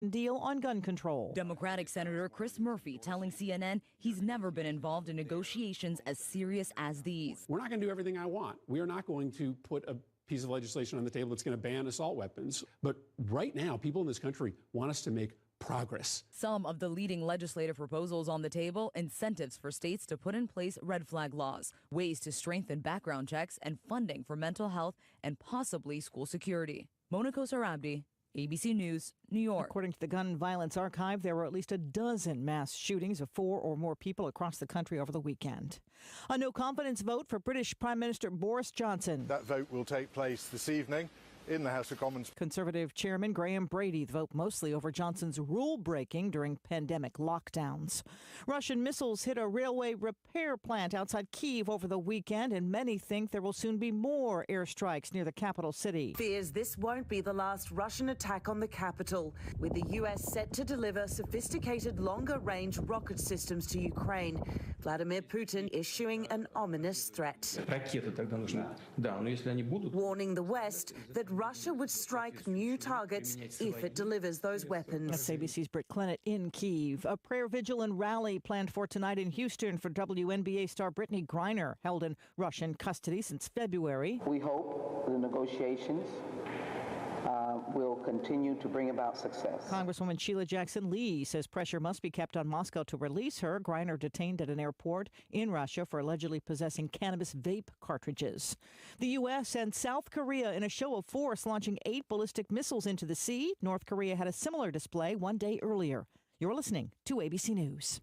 deal on gun control. Democratic Senator Chris Murphy telling CNN he's never been involved in negotiations as serious as these. We're not going to do everything I want. We are not going to put a piece of legislation on the table that's going to ban assault weapons. But right now, people in this country want us to make progress. Some of the leading legislative proposals on the table: incentives for states to put in place red flag laws, ways to strengthen background checks, and funding for mental health and possibly school security. Mona Kosarabdi, ABC News, New York. According to the Gun Violence Archive, there were at least a dozen mass shootings of 4 or more people across the country over the weekend. A no-confidence vote for British Prime Minister Boris Johnson. That vote will take place this evening in the House of Commons. Conservative Chairman Graham Brady, the vote mostly over Johnson's rule-breaking during pandemic lockdowns. Russian missiles hit a railway repair plant outside Kyiv over the weekend, and many think there will soon be more airstrikes near the capital city. Fears this won't be the last Russian attack on the capital, with the U.S. set to deliver sophisticated longer-range rocket systems to Ukraine. Vladimir Putin issuing an ominous threat, warning the West that Russia would strike new targets if it delivers those weapons. That's ABC's Britt Clennett in Kyiv. A prayer vigil and rally planned for tonight in Houston for WNBA star Brittany Griner, held in Russian custody since February. We hope the negotiations will continue to bring about success. Congresswoman Sheila Jackson Lee says pressure must be kept on Moscow to release her. Griner detained at an airport in Russia for allegedly possessing cannabis vape cartridges. The U.S. and South Korea in a show of force launching 8 ballistic missiles into the sea. North Korea had a similar display one day earlier. You're listening to ABC News.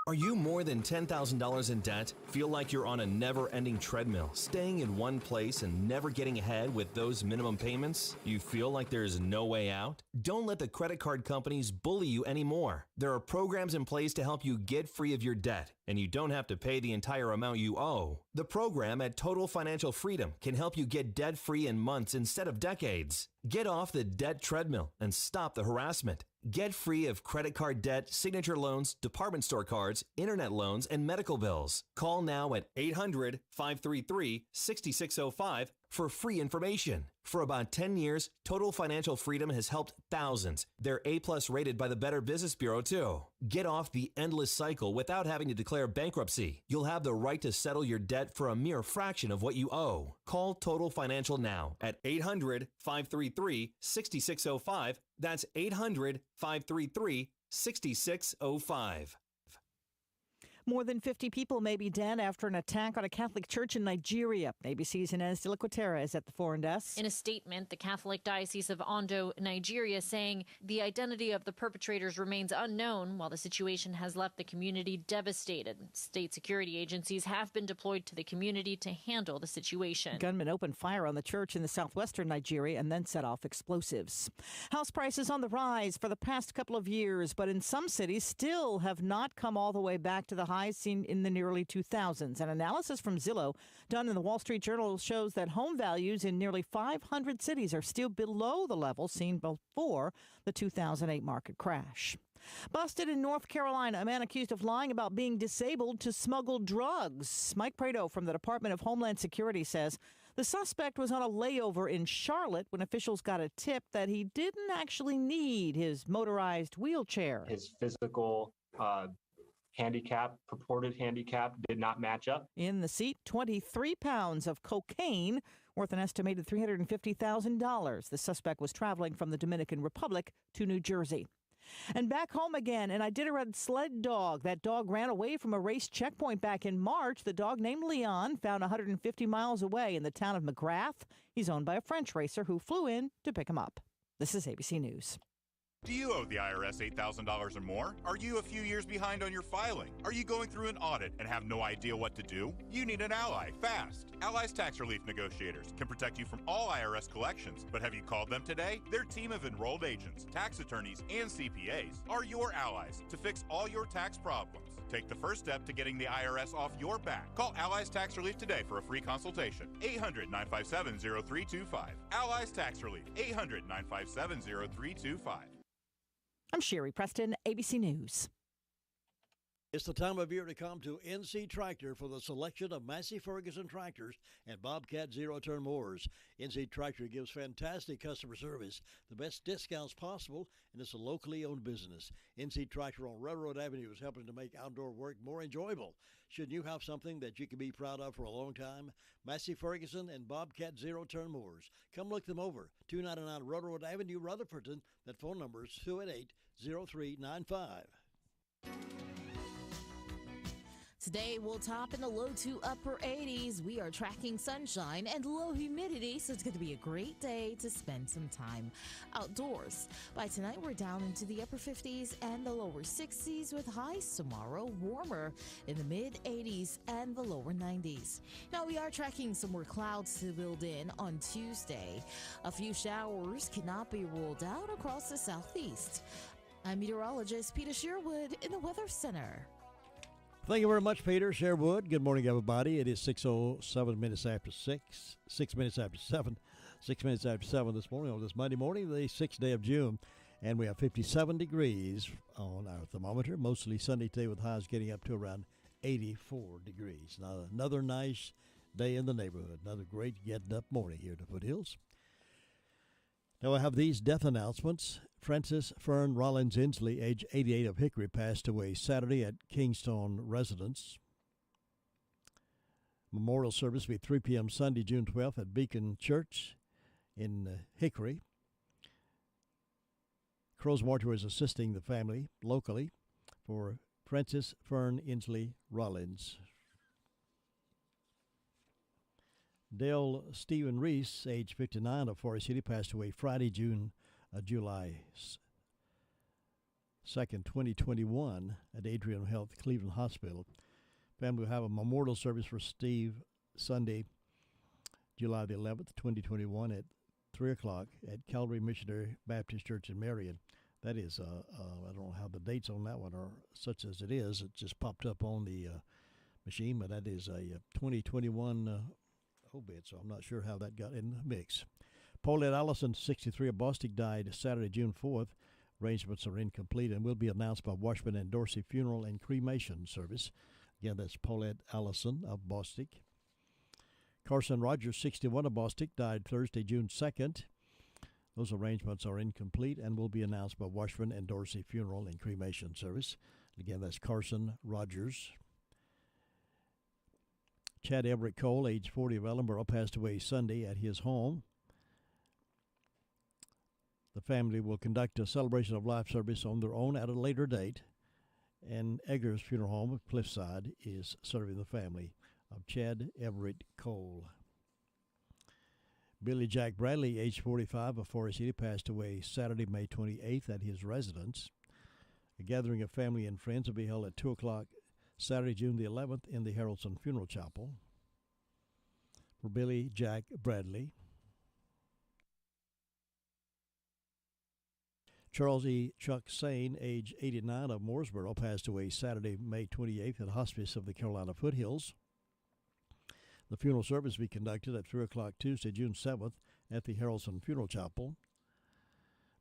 Are you more than $10,000 in debt? Feel like you're on a never-ending treadmill, staying in one place and never getting ahead with those minimum payments? You feel like there's no way out? Don't let the credit card companies bully you anymore. There are programs in place to help you get free of your debt, and you don't have to pay the entire amount you owe. The program at Total Financial Freedom can help you get debt-free in months instead of decades. Get off the debt treadmill and stop the harassment. Get free of credit card debt, signature loans, department store cards, internet loans, and medical bills. Call now at 800-533-6605 for free information. For about 10 years, Total Financial Freedom has helped thousands. They're A+ rated by the Better Business Bureau, too. Get off the endless cycle without having to declare bankruptcy. You'll have the right to settle your debt for a mere fraction of what you owe. Call Total Financial now at 800-533-6605. That's 800-533-6605. More than 50 people may be dead after an attack on a Catholic church in Nigeria. ABC's Inez de la Cuetera is at the foreign desk. In a statement, the Catholic Diocese of Ondo, Nigeria, saying the identity of the perpetrators remains unknown, while the situation has left the community devastated. State security agencies have been deployed to the community to handle the situation. Gunmen opened fire on the church in the southwestern Nigeria and then set off explosives. House prices on the rise for the past couple of years, but in some cities still have not come all the way back to the highs seen in the early 2000s. An analysis from Zillow done in the Wall Street Journal shows that home values in nearly 500 cities are still below the level seen before the 2008 market crash. Busted in North Carolina, a man accused of lying about being disabled to smuggle drugs. Mike Prado from the Department of Homeland Security says the suspect was on a layover in Charlotte when officials got a tip that he didn't actually need his motorized wheelchair. His physical purported handicap did not match up. In the seat, 23 pounds of cocaine worth an estimated $350,000. The suspect was traveling from the Dominican Republic to New Jersey. And back home again, an Iditarod sled dog. That dog ran away from a race checkpoint back in March. The dog named Leon found 150 miles away in the town of McGrath. He's owned by a French racer who flew in to pick him up. This is ABC News. Do you owe the IRS $8,000 or more? Are you a few years behind on your filing? Are you going through an audit and have no idea what to do? You need an ally, fast. Ally's Tax Relief Negotiators can protect you from all IRS collections, but have you called them today? Their team of enrolled agents, tax attorneys, and CPAs are your allies to fix all your tax problems. Take the first step to getting the IRS off your back. Call Ally's Tax Relief today for a free consultation. 800-957-0325. Ally's Tax Relief. 800-957-0325. I'm Sherry Preston, ABC News. It's the time of year to come to NC Tractor for the selection of Massey Ferguson tractors and Bobcat zero-turn mowers. NC Tractor gives fantastic customer service, the best discounts possible, and it's a locally owned business. NC Tractor on Railroad Avenue is helping to make outdoor work more enjoyable. Shouldn't you have something that you can be proud of for a long time? Massey Ferguson and Bobcat zero-turn mowers. Come look them over. 299 Railroad Avenue, Rutherfordton. That phone number is 288-0395. Today, we'll top in the low to upper 80s. We are tracking sunshine and low humidity, so it's going to be a great day to spend some time outdoors. By tonight, we're down into the upper 50s and the lower 60s, with highs tomorrow warmer in the mid 80s and the lower 90s. Now, we are tracking some more clouds to build in on Tuesday. A few showers cannot be ruled out across the southeast. I'm meteorologist Peter Sherwood in the Weather Center. Thank you very much, Peter Sherwood. Good morning, everybody. It is 6:07 minutes after 6. 6 minutes after 7. 6 minutes after 7 this morning on this Monday morning, the 6th day of June. And we have 57 degrees on our thermometer. Mostly sunny today with highs getting up to around 84 degrees. Now, another nice day in the neighborhood. Another great getting up morning here at the Foothills. Now I have these death announcements. Francis Fern Rollins Inslee, age 88, of Hickory, passed away Saturday at Kingstone residence. Memorial service will be 3 p.m. Sunday, June 12th at Beacon Church in Hickory. Crow's Mortuary is assisting the family locally for Francis Fern Inslee Rollins. Dale Stephen Reese, age 59, of Forest City, passed away Friday, July 2nd, 2021, at Adrian Health Cleveland Hospital. Family will have a memorial service for Steve Sunday, July the 11th, 2021, at 3 o'clock at Calvary Missionary Baptist Church in Marion. That is, I don't know how the dates on that one are, such as it is. It just popped up on the machine, but that is a 2021 obit, so I'm not sure how that got in the mix. Paulette Allison, 63, of Bostic, died Saturday, June 4th. Arrangements are incomplete and will be announced by Washburn and Dorsey Funeral and Cremation Service. Again, that's Paulette Allison of Bostic. Carson Rogers, 61, of Bostic, died Thursday, June 2nd. Those arrangements are incomplete and will be announced by Washburn and Dorsey Funeral and Cremation Service. Again, that's Carson Rogers. Chad Everett Cole, age 40, of Ellenboro, passed away Sunday at his home. The family will conduct a celebration of life service on their own at a later date, and Eggers Funeral Home of Cliffside is serving the family of Chad Everett Cole. Billy Jack Bradley, age 45, of Forest City, passed away Saturday, May 28th, at his residence. A gathering of family and friends will be held at 2 o'clock Saturday, June the 11th, in the Harrelson Funeral Chapel. For Billy Jack Bradley. Charles E. Chuck Sane, age 89, of Mooresboro, passed away Saturday, May 28th, at Hospice of the Carolina Foothills. The funeral service will be conducted at 3 o'clock Tuesday, June 7th, at the Harrelson Funeral Chapel.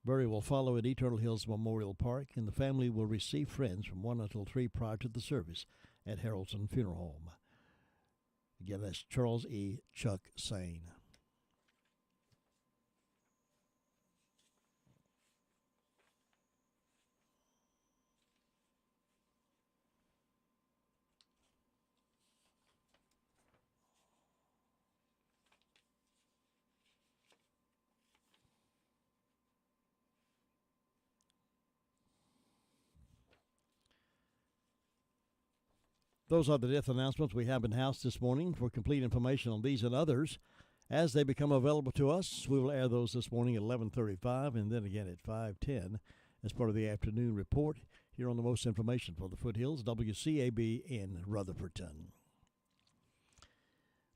Burial will follow at Eternal Hills Memorial Park, and the family will receive friends from 1 until 3 prior to the service at Harrelson Funeral Home. Again, that's Charles E. Chuck Sane. Those are the death announcements we have in-house this morning. For complete information on these and others, as they become available to us, we will air those this morning at 11:35 and then again at 5:10 as part of the afternoon report here on the most information for the Foothills, WCAB in Rutherfordton.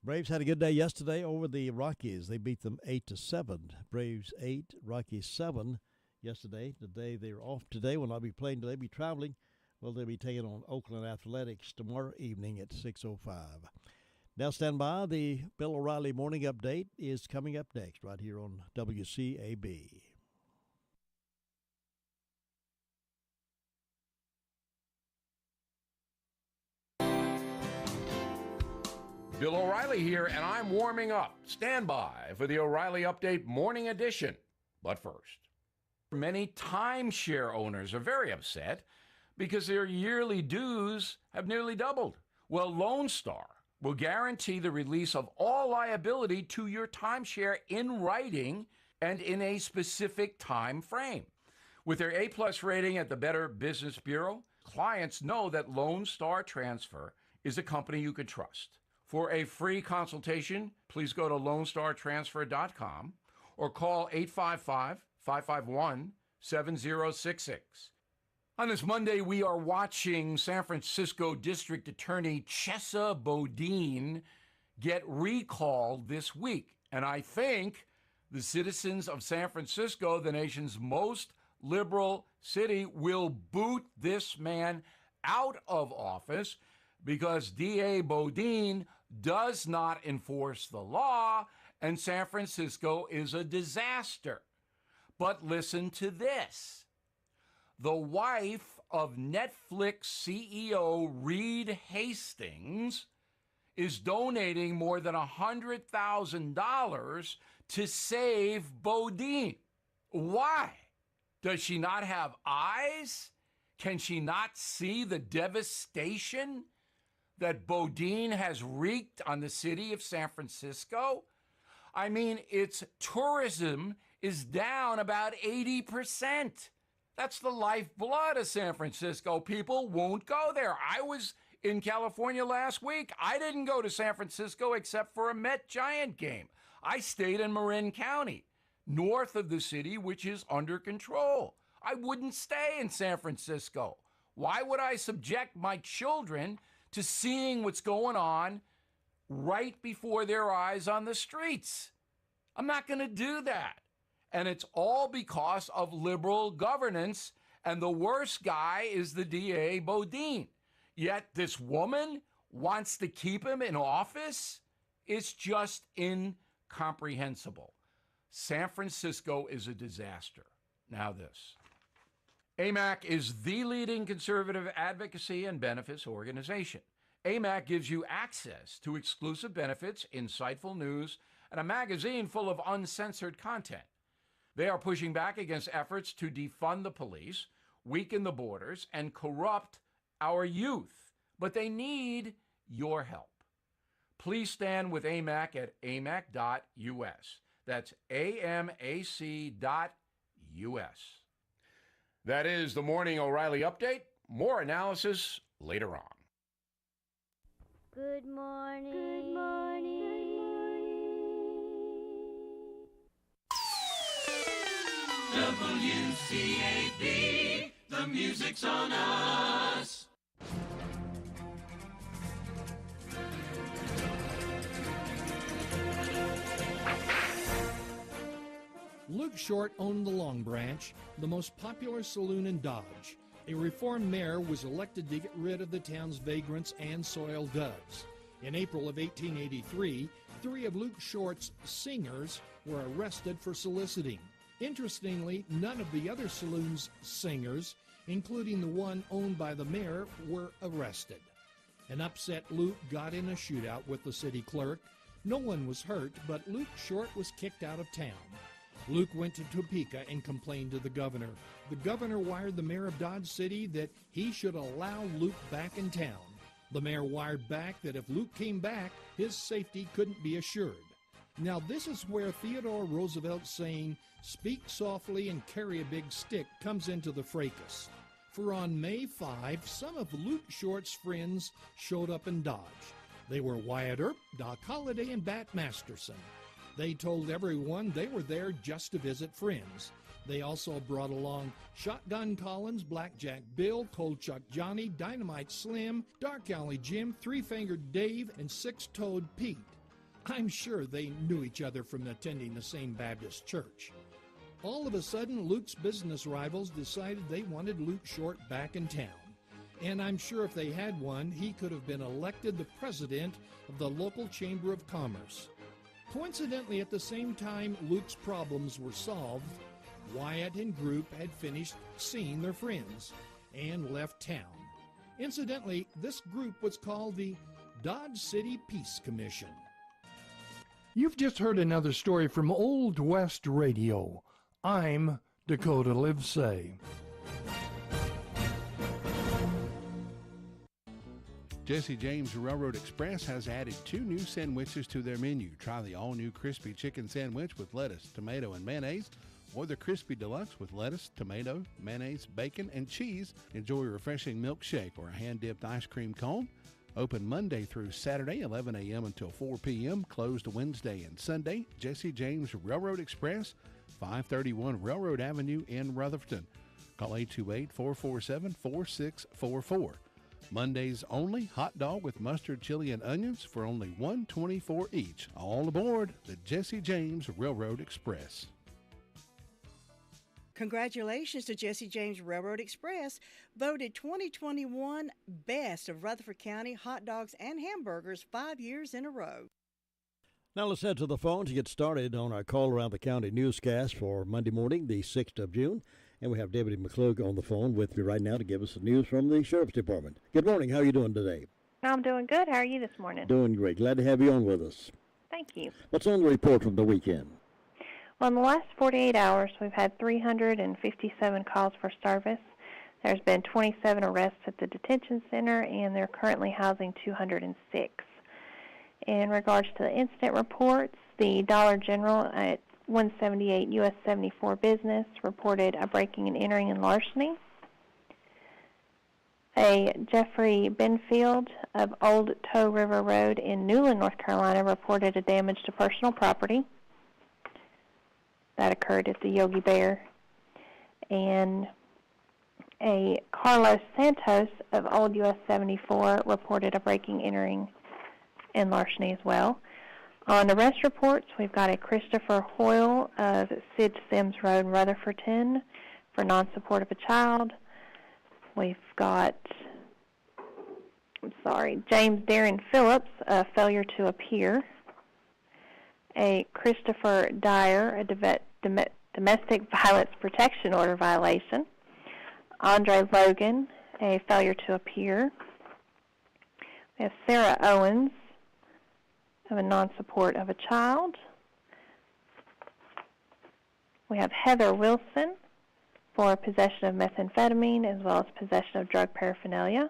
Braves had a good day yesterday over the Rockies. They beat them 8-7. Braves 8, Rockies 7 yesterday. Today they're off today. Will not be playing today. Be traveling. Well, they'll be taking on Oakland Athletics tomorrow evening at 6:05. Now stand by. The Bill O'Reilly Morning Update is coming up next right here on WCAB. Bill O'Reilly here, and I'm warming up. Stand by for the O'Reilly Update Morning Edition. But first, many timeshare owners are very upset because their yearly dues have nearly doubled. Well, Lone Star will guarantee the release of all liability to your timeshare in writing and in a specific time frame. With their A-plus rating at the Better Business Bureau, clients know that Lone Star Transfer is a company you can trust. For a free consultation, please go to LoneStarTransfer.com or call 855-551-7066. On this Monday, we are watching San Francisco District Attorney Chesa Boudin get recalled this week. And I think the citizens of San Francisco, the nation's most liberal city, will boot this man out of office because DA Boudin does not enforce the law, and San Francisco is a disaster. But listen to this. The wife of Netflix CEO Reed Hastings is donating more than $100,000 to save Boudin. Why? Does she not have eyes? Can she not see the devastation that Boudin has wreaked on the city of San Francisco? I mean, its tourism is down about 80%. That's the lifeblood of San Francisco. People won't go there. I was in California last week. I didn't go to San Francisco except for a Met-Giant game. I stayed in Marin County, north of the city, which is under control. I wouldn't stay in San Francisco. Why would I subject my children to seeing what's going on right before their eyes on the streets? I'm not going to do that. And it's all because of liberal governance, and the worst guy is the DA Boudin. Yet this woman wants to keep him in office? It's just incomprehensible. San Francisco is a disaster. Now this. AMAC is the leading conservative advocacy and benefits organization. AMAC gives you access to exclusive benefits, insightful news, and a magazine full of uncensored content. They are pushing back against efforts to defund the police, weaken the borders, and corrupt our youth. But they need your help. Please stand with AMAC at amac.us. That's amac.us. That is the Morning O'Reilly Update. More analysis later on. Good morning. Good morning. WCAB, the music's on us. Luke Short owned the Long Branch, the most popular saloon in Dodge. A reformed mayor was elected to get rid of the town's vagrants and soiled doves. In April of 1883, 3 of Luke Short's singers were arrested for soliciting. Interestingly, none of the other saloon's singers, including the one owned by the mayor, were arrested. An upset Luke got in a shootout with the city clerk. No one was hurt, but Luke Short was kicked out of town. Luke went to Topeka and complained to the governor. The governor wired the mayor of Dodge City that he should allow Luke back in town. The mayor wired back that if Luke came back, his safety couldn't be assured. Now this is where Theodore Roosevelt's saying, "Speak softly and carry a big stick," comes into the fracas. For on May 5, some of Luke Short's friends showed up in Dodge. They were Wyatt Earp, Doc Holliday, and Bat Masterson. They told everyone they were there just to visit friends. They also brought along Shotgun Collins, Blackjack Bill, Cold Chuck Johnny, Dynamite Slim, Dark Alley Jim, Three-Fingered Dave, and Six-Toed Pete. I'm sure they knew each other from attending the same Baptist church. All of a sudden, Luke's business rivals decided they wanted Luke Short back in town. And I'm sure if they had one, he could have been elected the president of the local Chamber of Commerce. Coincidentally, at the same time Luke's problems were solved, Wyatt and group had finished seeing their friends and left town. Incidentally, this group was called the Dodge City Peace Commission. You've just heard another story from Old West Radio. I'm Dakota Livesay. Jesse James Railroad Express has added 2 new sandwiches to their menu. Try the all-new crispy chicken sandwich with lettuce, tomato, and mayonnaise, or the crispy deluxe with lettuce, tomato, mayonnaise, bacon, and cheese. Enjoy a refreshing milkshake or a hand-dipped ice cream cone. Open Monday through Saturday, 11 a.m. until 4 p.m. Closed Wednesday and Sunday. Jesse James Railroad Express, 531 Railroad Avenue in Rutherford. Call 828-447-4644. Mondays only, hot dog with mustard, chili, and onions for only $1.24 each. All aboard the Jesse James Railroad Express. Congratulations to Jesse James Railroad Express, voted 2021 Best of Rutherford County hot dogs and hamburgers 5 years in a row. Now let's head to the phone to get started on our Call Around the County newscast for Monday morning, the 6th of June. And we have Deputy McClug on the phone with me right now to give us the news from the Sheriff's Department. Good morning. How are you doing today? I'm doing good. How are you this morning? Doing great. Glad to have you on with us. Thank you. What's on the report from the weekend? Well, in the last 48 hours, we've had 357 calls for service. There's been 27 arrests at the detention center, and they're currently housing 206. In regards to the incident reports, the Dollar General at 178 U.S. 74 Business reported a breaking and entering and larceny. A Jeffrey Benfield of Old Toe River Road in Newland, North Carolina, reported a damage to personal property. That occurred at the Yogi Bear. And a Carlos Santos of Old U.S. 74 reported a breaking, entering, and larceny as well. On arrest reports, we've got a Christopher Hoyle of Sid Sims Road, Rutherfordton, for non-support of a child. We've got, James Darren Phillips, a failure to appear. A Christopher Dyer, a domestic violence protection order violation. Andre Logan, a failure to appear. We have Sarah Owens, of a non-support of a child. We have Heather Wilson for possession of methamphetamine as well as possession of drug paraphernalia.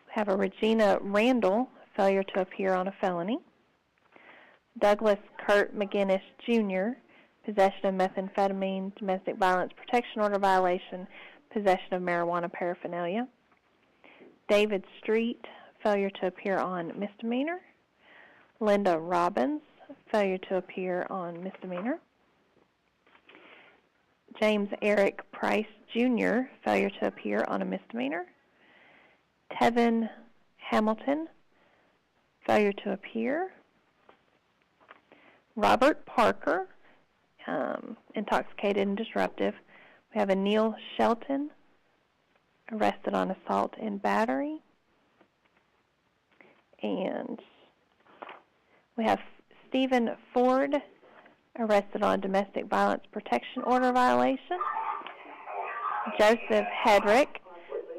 We have a Regina Randall, failure to appear on a felony. Douglas Kurt McGinnis, Jr., possession of methamphetamine, domestic violence protection order violation, possession of marijuana paraphernalia. David Street, failure to appear on misdemeanor. Linda Robbins, failure to appear on misdemeanor. James Eric Price, Jr., failure to appear on a misdemeanor. Tevin Hamilton, failure to appear. Robert Parker, intoxicated and disruptive. We have a Neil Shelton, arrested on assault and battery. And we have Stephen Ford, arrested on domestic violence protection order violation. Joseph Hedrick,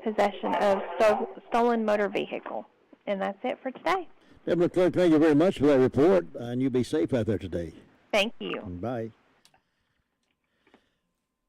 possession of stolen motor vehicle. And that's it for today. Deborah Clark, thank you very much for that report, and you be safe out there today. Thank you. Bye.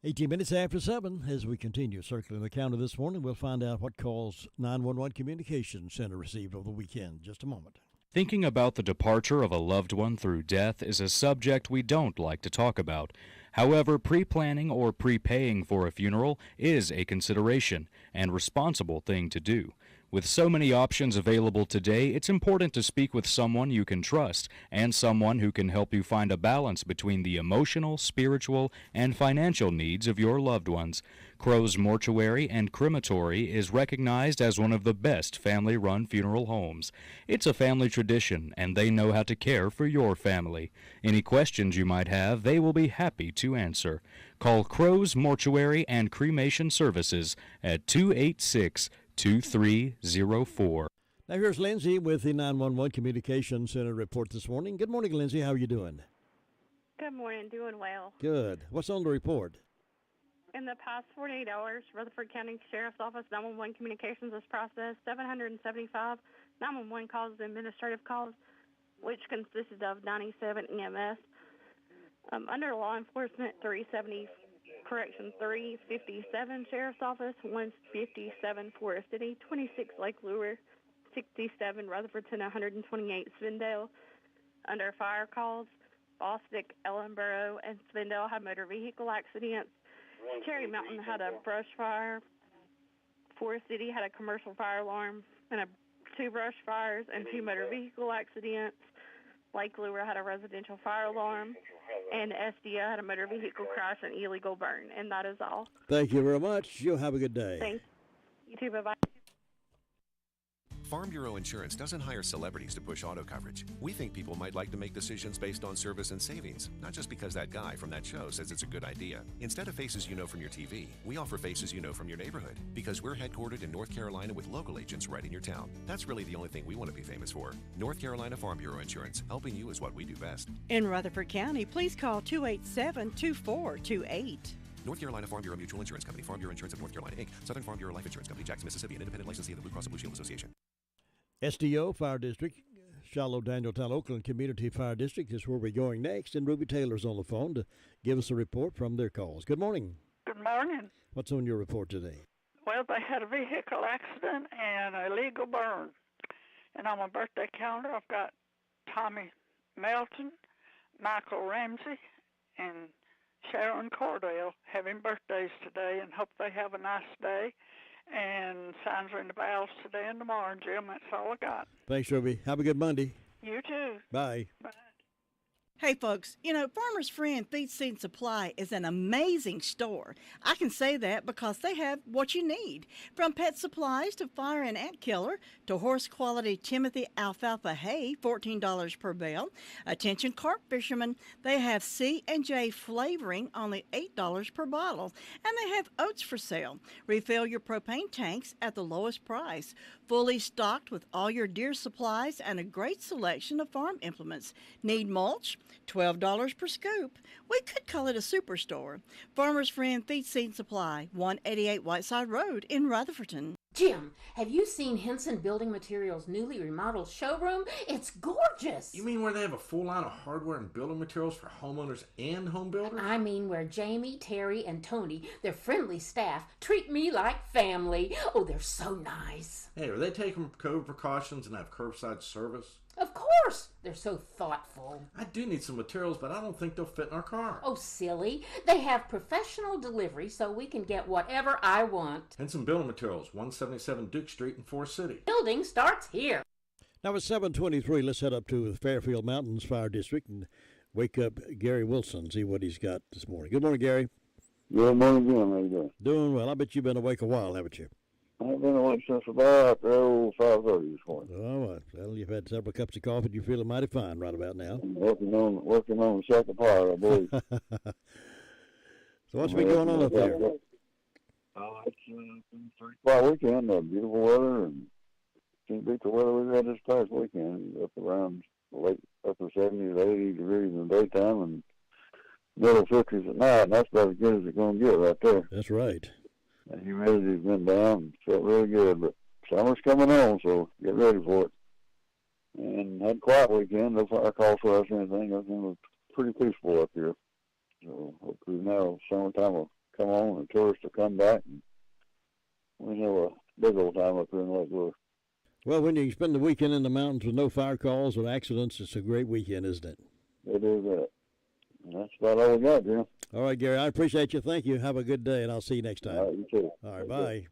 18 minutes after 7, as we continue circling the county this morning, we'll find out what calls 911 Communications Center received over the weekend. Just a moment. Thinking about the departure of a loved one through death is a subject we don't like to talk about. However, pre-planning or prepaying for a funeral is a consideration and responsible thing to do. With so many options available today, it's important to speak with someone you can trust and someone who can help you find a balance between the emotional, spiritual, and financial needs of your loved ones. Crow's Mortuary and Crematory is recognized as one of the best family-run funeral homes. It's a family tradition, and they know how to care for your family. Any questions you might have, they will be happy to answer. Call Crow's Mortuary and Cremation Services at 286-2304. Now here's Lindsay with the 911 Communications Center report this morning. Good morning, Lindsay. How are you doing? Good morning. Doing well. Good. What's on the report? In the past 48 hours, Rutherford County Sheriff's Office 911 communications has processed 775 911 calls and administrative calls, which consisted of 97 EMS. Under law enforcement, 357 Sheriff's Office, 157 Forest City, 26 Lake Lure, 67 Rutherfordton, 128 Svendale. Under fire calls, Bostic, Ellenboro, and Svendale had motor vehicle accidents. Cherry Mountain had a brush fire. Forest City had a commercial fire alarm and 2 brush fires and 2 motor vehicle accidents. Lake Lure had a residential fire alarm, and SDO had a motor vehicle crash and illegal burn, and that is all. Thank you very much. You'll have a good day. Thanks. You too. Bye-bye. Farm Bureau Insurance doesn't hire celebrities to push auto coverage. We think people might like to make decisions based on service and savings, not just because that guy from that show says it's a good idea. Instead of faces you know from your TV, we offer faces you know from your neighborhood, because we're headquartered in North Carolina with local agents right in your town. That's really the only thing we want to be famous for. North Carolina Farm Bureau Insurance. Helping you is what we do best. In Rutherford County, please call 287-2428. North Carolina Farm Bureau Mutual Insurance Company, Farm Bureau Insurance of North Carolina, Inc., Southern Farm Bureau Life Insurance Company, Jackson, Mississippi, an independent licensee of the Blue Cross and Blue Shield Association. SDO Fire District, Shiloh, Danieltown, Oakland Community Fire District is where we're going next, and Ruby Taylor's on the phone to give us a report from their calls. Good morning. Good morning. What's on your report today? Well, they had a vehicle accident and a legal burn. And on my birthday calendar, I've got Tommy Melton, Michael Ramsey, and Sharon Cordell having birthdays today, and hope they have a nice day. And signs are in the valves today and tomorrow, Jim. That's all I got. Thanks, Ruby. Have a good Monday. You too. Bye. Bye. Hey, folks, you know, Farmer's Friend Feed, Seed, and Supply is an amazing store. I can say that because they have what you need. From pet supplies to fire and ant killer to horse-quality Timothy alfalfa hay, $14 per bale. Attention carp fishermen, they have C&J flavoring, only $8 per bottle. And they have oats for sale. Refill your propane tanks at the lowest price. Fully stocked with all your deer supplies and a great selection of farm implements. Need mulch? $12 per scoop. We could call it a superstore. Farmer's Friend Feed, Seed, and Supply, 188 Whiteside Road in Rutherfordton. Jim, have you seen Henson Building Materials' newly remodeled showroom? It's gorgeous. You mean where they have a full line of hardware and building materials for homeowners and home builders? I mean where Jamie, Terry, and Tony, their friendly staff, treat me like family. Oh, they're so nice. Hey, are they taking COVID precautions and have curbside service? Of course. They're so thoughtful. I do need some materials, but I don't think they'll fit in our car. Oh, silly. They have professional delivery so we can get whatever I want. Henson Building Materials, 177 Duke Street in Forest City. Building starts here. Now it's 7:23. Let's head up to the Fairfield Mountains Fire District and wake up Gary Wilson, see what he's got this morning. Good morning, Gary. Good morning, Jim. How you doing? Doing well. I bet you've been awake a while, haven't you? I've been awake since about 5:30 this morning. All right. Well, you've had several cups of coffee. You're feeling mighty fine right about now. I'm working on the second part, I believe. So what's been going on up there? It's been a 3-o'clock weekend, beautiful weather, and can't beat the weather we've had this past weekend. Up around late upper 70s, 80 degrees in the daytime, and middle 50s at night. And that's about as good as it's going to get right there. That's right. The humidity's been down. Felt really good, but summer's coming on, so get ready for it. And had a quiet weekend. No fire calls for us or anything. Everything was pretty peaceful up here. So hopefully now summertime will come on and tourists will come back. And we have a big old time up here in Lake Lure. Well, when you spend the weekend in the mountains with no fire calls or accidents, it's a great weekend, isn't it? It is that. And that's about all we got, Jim. All right, Gary, I appreciate you. Thank you. Have a good day, and I'll see you next time. All right, you too. All right, bye.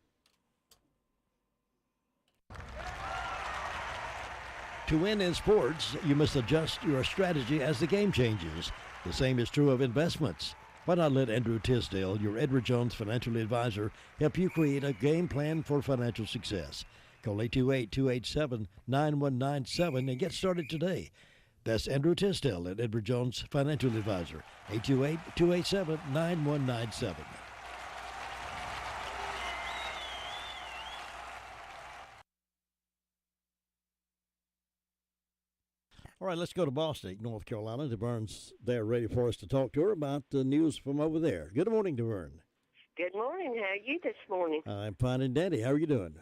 To win in sports, you must adjust your strategy as the game changes. The same is true of investments. Why not let Andrew Tisdale, your Edward Jones financial advisor, help you create a game plan for financial success? Call 828-287-9197 and get started today. That's Andrew Tisdale at Edward Jones Financial Advisor, 828-287-9197. All right, let's go to Boston, North Carolina. DeVern's there ready for us to talk to her about the news from over there. Good morning, DeVern. Good morning. How are you this morning? I'm fine and dandy. How are you doing?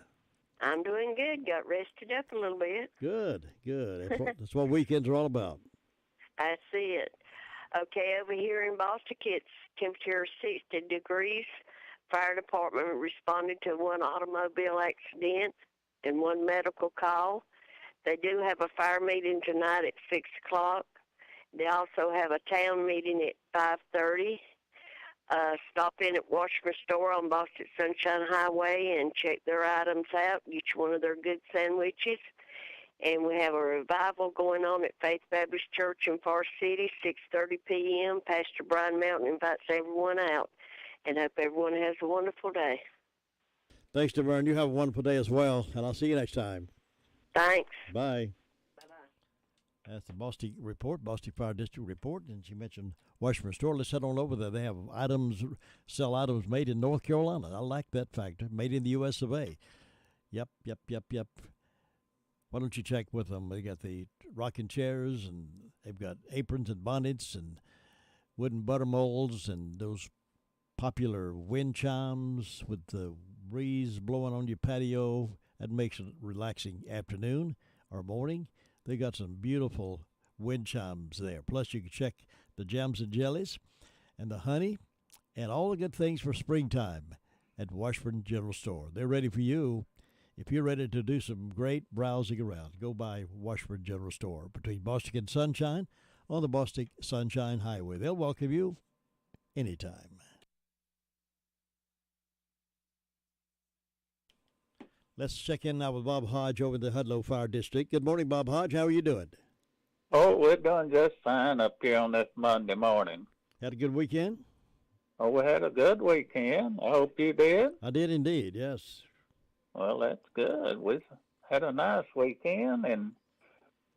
I'm doing good. Got rested up a little bit. Good, good. That's what weekends are all about. I see it. Okay, over here in Boston, it's temperature 60 degrees. Fire department responded to one automobile accident and one medical call. They do have a fire meeting tonight at 6 o'clock. They also have a town meeting at 5:30. Stop in at Washburn Store on Boston Sunshine Highway and check their items out, get you one of their good sandwiches. And we have a revival going on at Faith Baptist Church in Forest City, 6:30 p.m. Pastor Brian Mountain invites everyone out. And hope everyone has a wonderful day. Thanks, DeVern. You have a wonderful day as well, and I'll see you next time. Thanks. Bye. That's the Boston report, Boston Fire District report, and she mentioned Washburn Store. Let's head on over there. They have sell items made in North Carolina. I like that factor, made in the U.S. of A. Yep. Why don't you check with them? They got the rocking chairs, and they've got aprons and bonnets and wooden butter molds and those popular wind chimes with the breeze blowing on your patio. That makes a relaxing afternoon or morning. They got some beautiful wind chimes there. Plus, you can check the jams and jellies and the honey and all the good things for springtime at Washburn General Store. They're ready for you. If you're ready to do some great browsing around, go by Washburn General Store between Boston and Sunshine on the Boston Sunshine Highway. They'll welcome you anytime. Let's check in now with Bob Hodge over in the Hudlow Fire District. Good morning, Bob Hodge. How are you doing? Oh, we're doing just fine up here on this Monday morning. Had a good weekend? Oh, we had a good weekend. I hope you did. I did indeed, yes. Well, that's good. We've had a nice weekend, and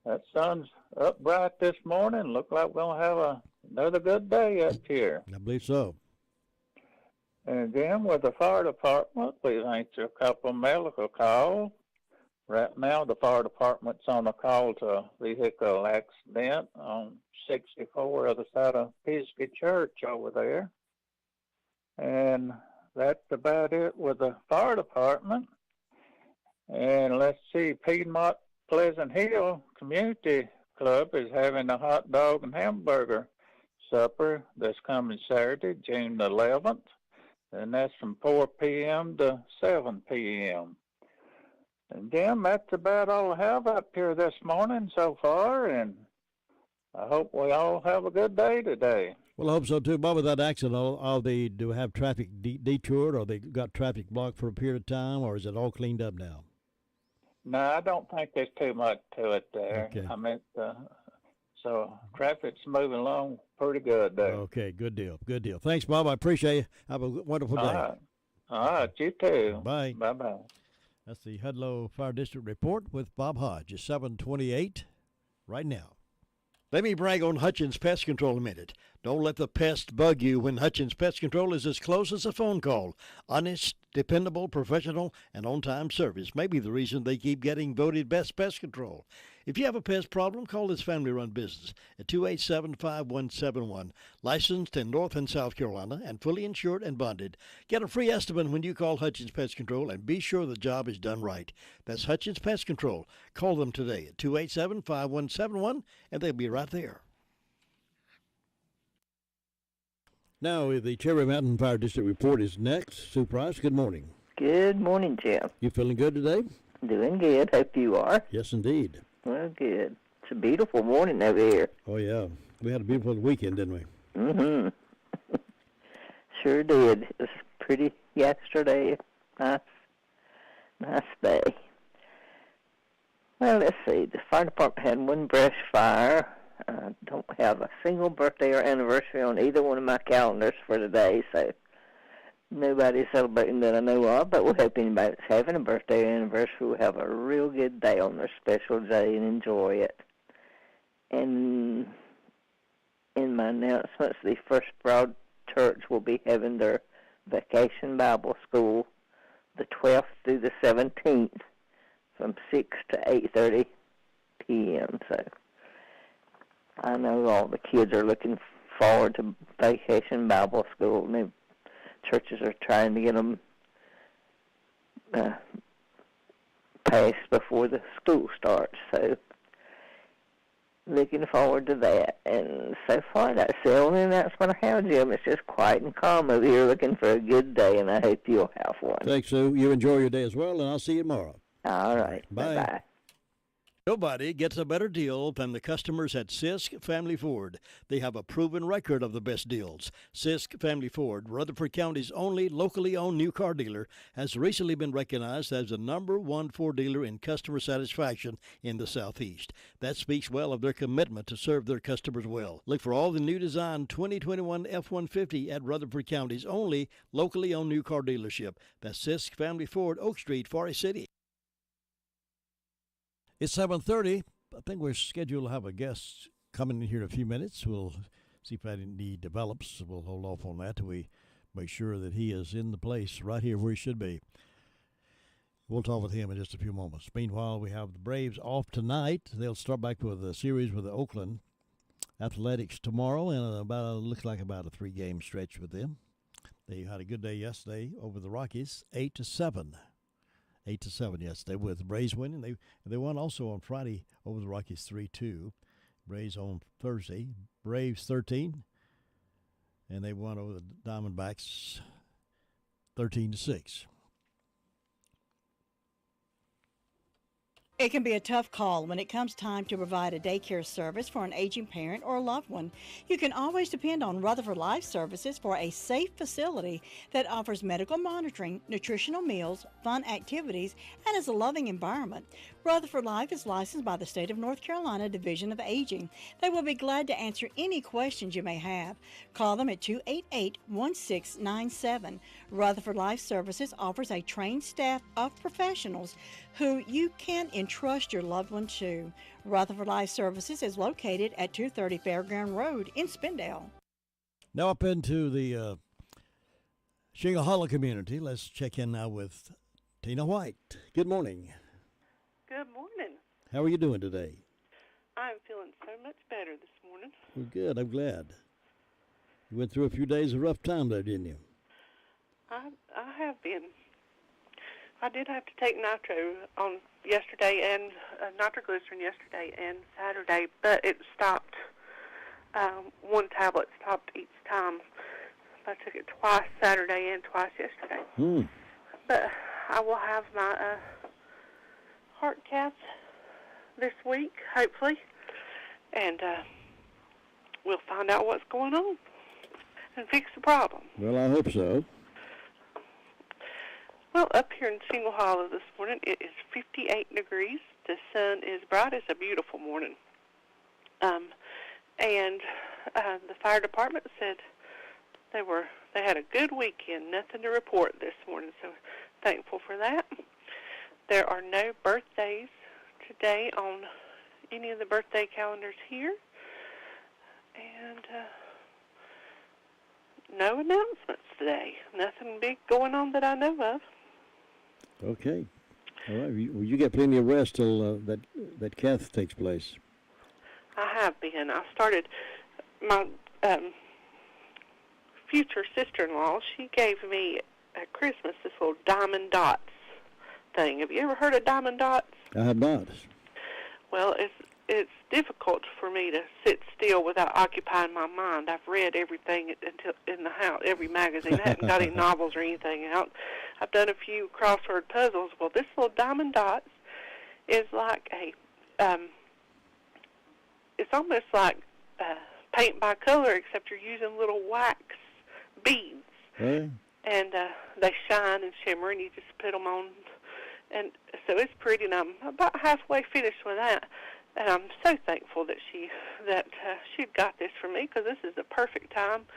that sun's up bright this morning. Look like we're going to have another good day up here. I believe so. And then with the fire department, we've answered a couple of medical calls. Right now, the fire department's on a call to a vehicle accident on 64 other side of Pisgah Church over there. And that's about it with the fire department. And let's see, Piedmont Pleasant Hill Community Club is having a hot dog and hamburger supper this coming Saturday, June the 11th. And that's from 4 p.m. to 7 p.m. And, Jim, that's about all I have up here this morning so far, and I hope we all have a good day today. Well, I hope so, too. Bob, with that accident, do they have traffic detoured, or they got traffic blocked for a period of time, or is it all cleaned up now? No, I don't think there's too much to it there. Okay. I mean, so traffic's moving along pretty good there. Okay, good deal. Good deal. Thanks, Bob. I appreciate it. Have a wonderful day. All right, you too. Bye. Bye-bye. That's the Hudlow Fire District report with Bob Hodge. It's 7:28 right now. Let me brag on Hutchins Pest Control a minute. Don't let the pest bug you when Hutchins Pest Control is as close as a phone call. Honest, dependable, professional, and on-time service may be the reason they keep getting voted best pest control. If you have a pest problem, call this family-run business at 287-5171. Licensed in North and South Carolina and fully insured and bonded. Get a free estimate when you call Hutchins Pest Control and be sure the job is done right. That's Hutchins Pest Control. Call them today at 287-5171 and they'll be right there. Now, the Cherry Mountain Fire District report is next. Sue Price, good morning. Good morning, Jim. You feeling good today? Doing good. Hope you are. Yes, indeed. Well, good. It's a beautiful morning over here. Oh, yeah. We had a beautiful weekend, didn't we? Mm-hmm. Sure did. It was pretty yesterday. Nice day. Well, let's see. The fire department had one brush fire. I don't have a single birthday or anniversary on either one of my calendars for today, so nobody's celebrating that I know of, but we'll hope anybody that's having a birthday or anniversary will have a real good day on their special day and enjoy it. And in my announcements, the First Broad Church will be having their Vacation Bible School the 12th through the 17th from 6 to 8:30 p.m., so I know all the kids are looking forward to Vacation Bible School, and they've churches are trying to get them passed before the school starts. So looking forward to that. And so far, that's the only announcement I have, Jim. It's just quiet and calm over here looking for a good day, and I hope you'll have one. Thanks, Sue. You enjoy your day as well, and I'll see you tomorrow. All right. Bye. Bye-bye. Nobody gets a better deal than the customers at Sisk Family Ford. They have a proven record of the best deals. Sisk Family Ford, Rutherford County's only locally owned new car dealer, has recently been recognized as the #1 Ford dealer in customer satisfaction in the Southeast. That speaks well of their commitment to serve their customers well. Look for all the new design 2021 F-150 at Rutherford County's only locally owned new car dealership. That's Sisk Family Ford, Oak Street, Forest City. It's 7:30. I think we're scheduled to have a guest coming in here in a few minutes. We'll see if that indeed develops. We'll hold off on that till we make sure that he is in the place right here where he should be. We'll talk with him in just a few moments. Meanwhile, we have the Braves off tonight. They'll start back with a series with the Oakland Athletics tomorrow, and looks like about a 3-game stretch with them. They had a good day yesterday over the Rockies, 8-7. 8-7 yesterday with the Braves winning. They won also on Friday over the Rockies 3-2. Braves on Thursday. Braves 13. And they won over the Diamondbacks 13-6. It can be a tough call when it comes time to provide a daycare service for an aging parent or a loved one. You can always depend on Rutherford Life Services for a safe facility that offers medical monitoring, nutritional meals, fun activities, and is a loving environment. Rutherford Life is licensed by the State of North Carolina Division of Aging. They will be glad to answer any questions you may have. Call them at 288-1697. Rutherford Life Services offers a trained staff of professionals who you can entrust your loved one to. Rutherford Life Services is located at 230 Fairground Road in Spindale. Now up into the Shingle Hollow community. Let's check in now with Tina White. Good morning. Good morning. How are you doing today? I'm feeling so much better this morning. Well, good. I'm glad. You went through a few days of rough time there, didn't you? I have been. I did have to take nitro on yesterday and nitroglycerin yesterday and Saturday, but it stopped. One tablet stopped each time. I took it twice Saturday and twice yesterday. But I will have my heart cath this week, hopefully, and we'll find out what's going on and fix the problem. Well, I hope so. Well, up here in Shingle Hollow this morning, it is 58 degrees. The sun is bright. It's a beautiful morning. And the fire department said they had a good weekend. Nothing to report this morning, so thankful for that. There are no birthdays today on any of the birthday calendars here. And no announcements today. Nothing big going on that I know of. Okay. All right. Well, you get plenty of rest till that cath takes place. I have been. I started my future sister-in-law. She gave me at Christmas this little diamond dots thing. Have you ever heard of diamond dots? I have not. Well, it's difficult for me to sit still without occupying my mind. I've read everything until in the house, every magazine. I haven't got any novels or anything out. I've done a few crossword puzzles. Well, this little diamond dots is like it's almost like paint by color, except you're using little wax beads. Hey. And they shine and shimmer, and you just put them on. And so it's pretty, and I'm about halfway finished with that. And I'm so thankful that she'd got this for me, because this is the perfect time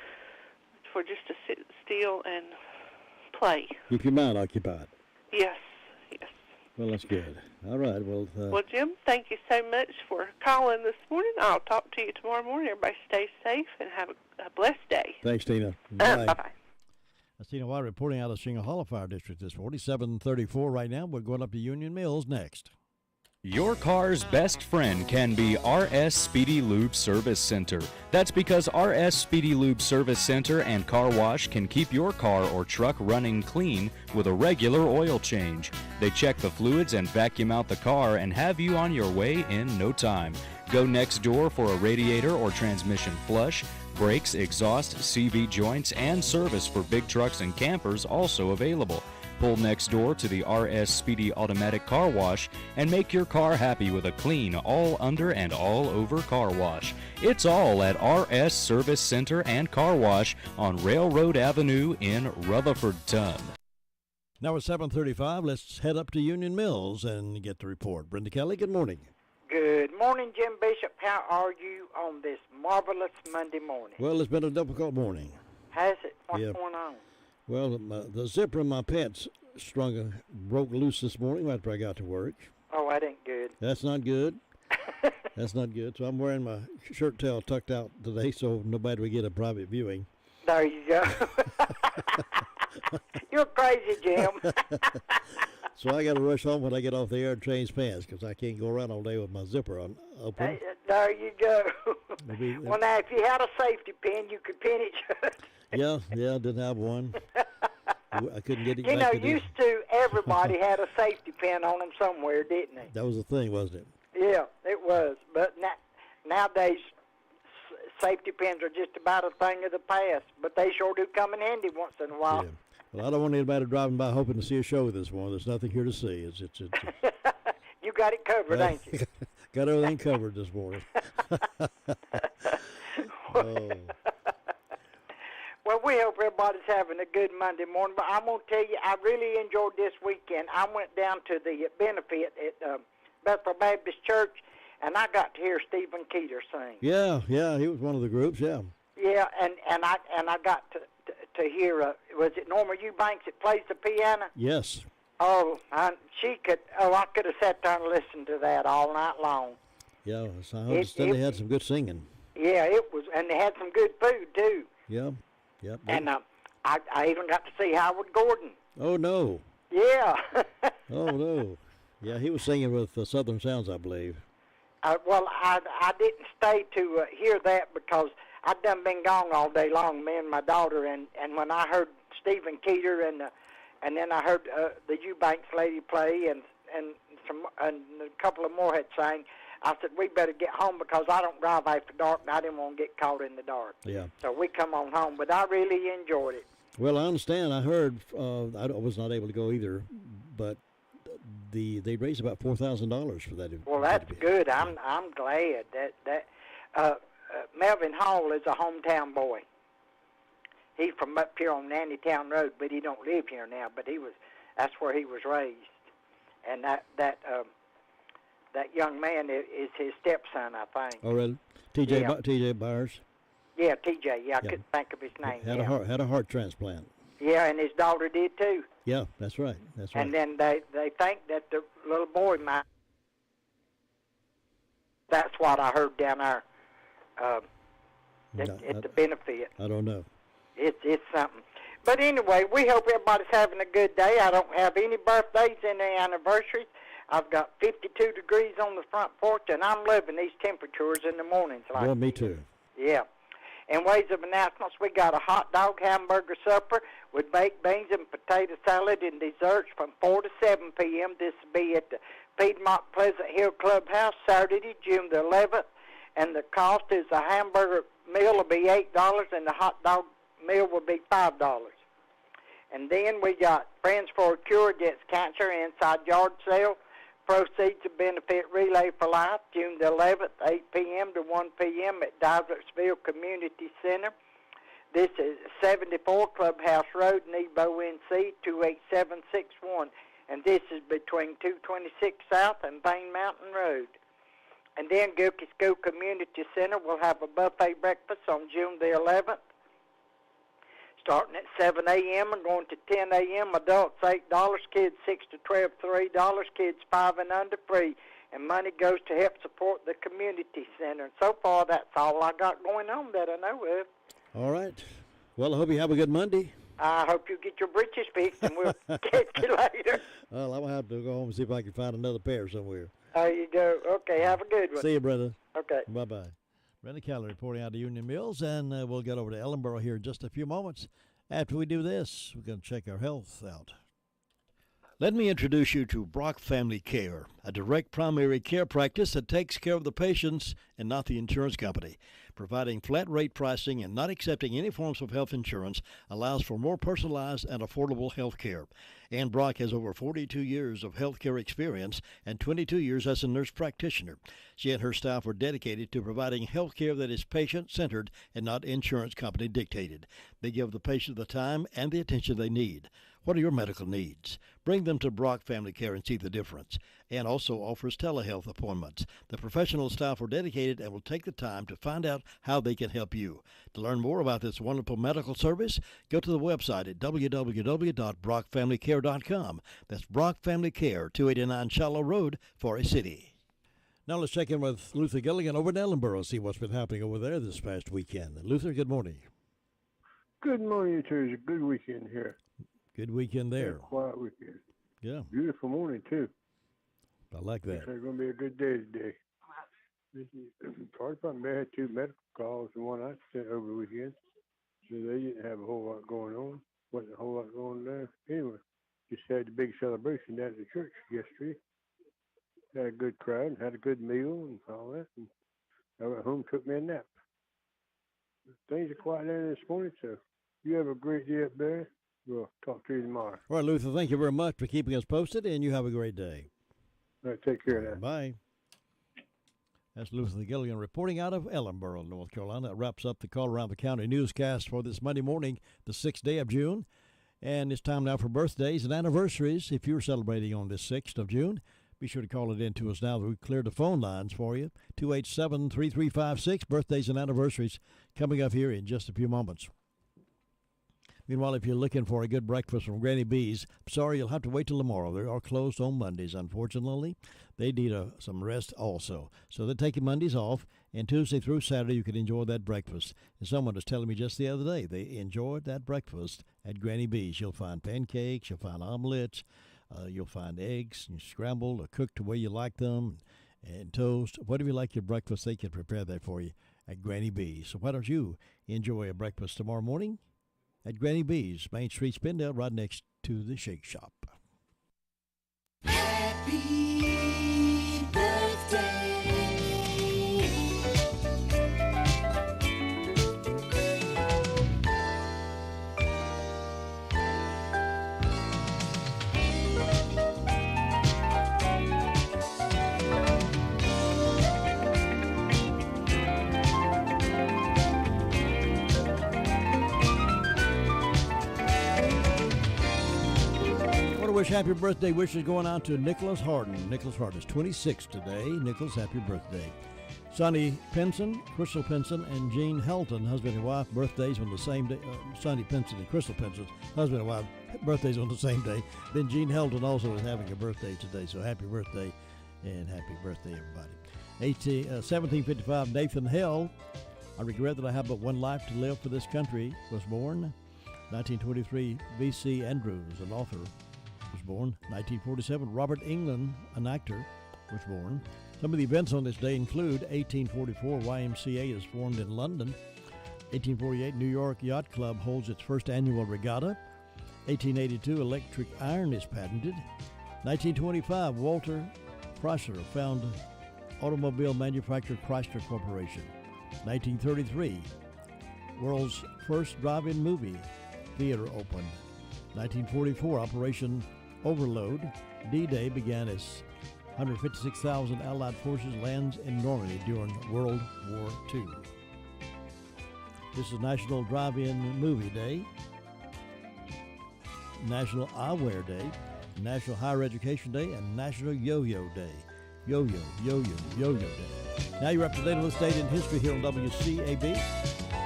for just to sit still and play. Keep your mind occupied. Yes. Well, that's good. All right. Well, Jim, thank you so much for calling this morning. I'll talk to you tomorrow morning. Everybody stay safe and have a blessed day. Thanks, Tina. Bye. Bye-bye. That's Tina White reporting out of Shingle Hollow Fire District. It's 4734 right now. We're going up to Union Mills next. Your car's best friend can be RS Speedy Lube Service Center. That's because RS Speedy Lube Service Center and Car Wash can keep your car or truck running clean with a regular oil change. They check the fluids and vacuum out the car and have you on your way in no time. Go next door for a radiator or transmission flush. Brakes, exhaust, CV joints, and service for big trucks and campers also available. Pull next door to the RS Speedy Automatic Car Wash and make your car happy with a clean, all under and all over car wash. It's all at RS Service Center and Car Wash on Railroad Avenue in Rutherfordton. Now it's 7:35. Let's head up to Union Mills and get the report. Brenda Kelly, good morning. Good morning, Jim Bishop. How are you on this marvelous Monday morning? Well, it's been a difficult morning. Has it? What's going on? Well, the zipper in my pants broke loose this morning after I got to work. Oh, that ain't good. That's not good. That's not good. So I'm wearing my shirt tail tucked out today so nobody will get a private viewing. There you go. You're crazy, Jim. So I got to rush home when I get off the air and change pants because I can't go around all day with my zipper open. There you go. Well, now, if you had a safety pin, you could pin it shut. Yeah, didn't have one. I couldn't get it You know, back used to everybody had a safety pin on them somewhere, didn't they? That was the thing, wasn't it? Yeah, it was. But nowadays, safety pins are just about a thing of the past. But they sure do come in handy once in a while. Yeah. Well, I don't want anybody driving by hoping to see a show this morning. There's nothing here to see. It's You got it covered, ain't you? Got everything covered this morning. Oh. Well, we hope everybody's having a good Monday morning. But I'm going to tell you, I really enjoyed this weekend. I went down to the benefit at Bethel Baptist Church, and I got to hear Stephen Keeter sing. Yeah, he was one of the groups, yeah. Yeah, and I got to hear, was it Norma Eubanks that plays the piano? Yes. Oh, I could have sat there and listened to that all night long. Yeah, so I understand they had some good singing. Yeah, it was, and they had some good food, too. Yeah, yep. And I even got to see Howard Gordon. Oh, no. Yeah. Oh, no. Yeah, he was singing with Southern Sounds, I believe. Well, I didn't stay to hear that because I'd done been gone all day long, me and my daughter, and when I heard Stephen Keeter and then I heard the Eubanks lady play and a couple of more had sang, I said, we better get home because I don't drive after dark and I didn't want to get caught in the dark. Yeah. So we come on home, but I really enjoyed it. Well, I understand. I heard, I was not able to go either, but they raised about $4,000 for that. Well, that's good. I'm glad that Melvin Hall is a hometown boy. He's from up here on Nannytown Road, but he don't live here now. But that's where he was raised, and that young man is his stepson, I think. Oh, really? T.J. Byers. Yeah, T.J. Yeah, I couldn't think of his name. Had a heart transplant. Yeah, and his daughter did too. Yeah, that's right. And then they think that the little boy might. That's what I heard down there at the benefit. I don't know. It's something. But anyway, we hope everybody's having a good day. I don't have any birthdays, any anniversaries. I've got 52 degrees on the front porch, and I'm loving these temperatures in the mornings. Well, me too. Yeah. In ways of announcements, we got a hot dog hamburger supper with baked beans and potato salad and desserts from 4 to 7 p.m. This will be at the Piedmont Pleasant Hill Clubhouse, Saturday, June the 11th. And the cost is a hamburger meal will be $8 and the hot dog meal will be $5. And then we got Friends for a Cure Against Cancer inside yard sale. Proceeds of benefit Relay for Life, June the 11th, 8 p.m. to 1 p.m. at Diversville Community Center. This is 74 Clubhouse Road, Nebo, NC, 28761. And this is between 226 South and Payne Mountain Road. And then Gilkey School Community Center will have a buffet breakfast on June the 11th. Starting at 7 a.m. and going to 10 a.m. Adults $8, kids 6 to 12 $3, kids 5 and under free, and money goes to help support the community center. And so far, that's all I got going on that I know of. All right. Well, I hope you have a good Monday. I hope you get your britches fixed, and we'll catch you later. Well, I'm going to have to go home and see if I can find another pair somewhere. There you go. Okay, have a good one. See you, brother. Okay. Bye-bye. Brenda Keller reporting out of Union Mills, and we'll get over to Ellenboro here in just a few moments. After we do this, we're going to check our health out. Let me introduce you to Brock Family Care, a direct primary care practice that takes care of the patients and not the insurance company. Providing flat rate pricing and not accepting any forms of health insurance allows for more personalized and affordable health care. Ann Brock has over 42 years of health care experience and 22 years as a nurse practitioner. She and her staff are dedicated to providing health care that is patient-centered and not insurance company dictated. They give the patient the time and the attention they need. What are your medical needs? Bring them to Brock Family Care and see the difference. And also offers telehealth appointments. The professional staff are dedicated and will take the time to find out how they can help you. To learn more about this wonderful medical service, go to the website at www.brockfamilycare.com. That's Brock Family Care, 289 Shallow Road, Forest City. Now let's check in with Luther Gilligan over in Ellenboro, see what's been happening over there this past weekend. Luther, good morning. Good morning, it was a good weekend here. Good weekend there. Yeah, quiet weekend. Yeah. Beautiful morning, too. I like that. It's going to be a good day today. Fire department had 2 medical calls, and one I sent over the weekend. So they didn't have a whole lot going on. Wasn't a whole lot going on there. Anyway, just had the big celebration down at the church yesterday. Had a good crowd and had a good meal and all that. And I went home, took me a nap. Things are quiet down this morning, so you have a great day up there. We'll talk to you tomorrow. All right, Luther, thank you very much for keeping us posted, and you have a great day. All right, take care now. Bye. That's Luther Gilligan reporting out of Ellenboro, North Carolina. That wraps up the Call Around the County newscast for this Monday morning, the 6th day of June. And it's time now for birthdays and anniversaries. If you're celebrating on this 6th of June, be sure to call it in to us now that we've cleared the phone lines for you. 287-3356, birthdays and anniversaries coming up here in just a few moments. Meanwhile, if you're looking for a good breakfast from Granny B's, sorry, you'll have to wait till tomorrow. They are closed on Mondays, unfortunately. They need some rest also. So they're taking Mondays off, and Tuesday through Saturday you can enjoy that breakfast. And someone was telling me just the other day they enjoyed that breakfast at Granny B's. You'll find pancakes, you'll find omelets, you'll find eggs and scrambled or cooked the way you like them, and toast. Whatever you like your breakfast, they can prepare that for you at Granny B's. So why don't you enjoy a breakfast tomorrow morning at Granny B's, Main Street, Spindale, right next to the Shake Shop. Happy birthday. Wish happy birthday wishes going out to Nicholas Harden. Nicholas Harden is 26 today. Nicholas, happy birthday. Sonny Pinson, Crystal Pinson, and Jean Helton, husband and wife, birthdays on the same day. Sonny Pinson and Crystal Pinson, husband and wife, birthdays on the same day. Then Jean Helton also is having a birthday today, so happy birthday and happy birthday, everybody. 1755, Nathan Hell, I regret that I have but one life to live for this country, was born. 1923, V.C. Andrews, an author, was born. 1947, Robert England, an actor, was born. Some of the events on this day include 1844, YMCA is formed in London. 1848, New York Yacht Club holds its first annual regatta. 1882, electric iron is patented. 1925, Walter Chrysler founded automobile manufacturer Chrysler Corporation. 1933, world's first drive-in movie theater opened. 1944, Operation Overlord, D-Day began as 156,000 Allied forces lands in Normandy during World War II. This is National Drive-In Movie Day, National Eyewear Day, National Higher Education Day, and National Yo-Yo Day. Yo-Yo, yo-yo, yo-yo day. Now you're up to date on this date in history here on WCAB.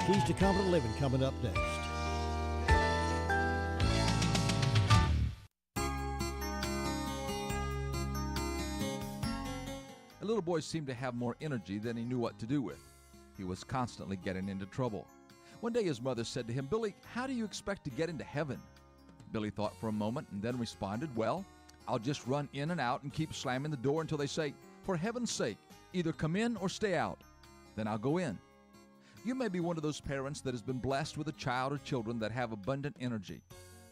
Keys to Confident Living coming up next. A little boy seemed to have more energy than he knew what to do with. He was constantly getting into trouble. One day his mother said to him, "Billy, how do you expect to get into heaven?" Billy thought for a moment and then responded, "Well, I'll just run in and out and keep slamming the door until they say, 'For heaven's sake, either come in or stay out.' Then I'll go in." You may be one of those parents that has been blessed with a child or children that have abundant energy.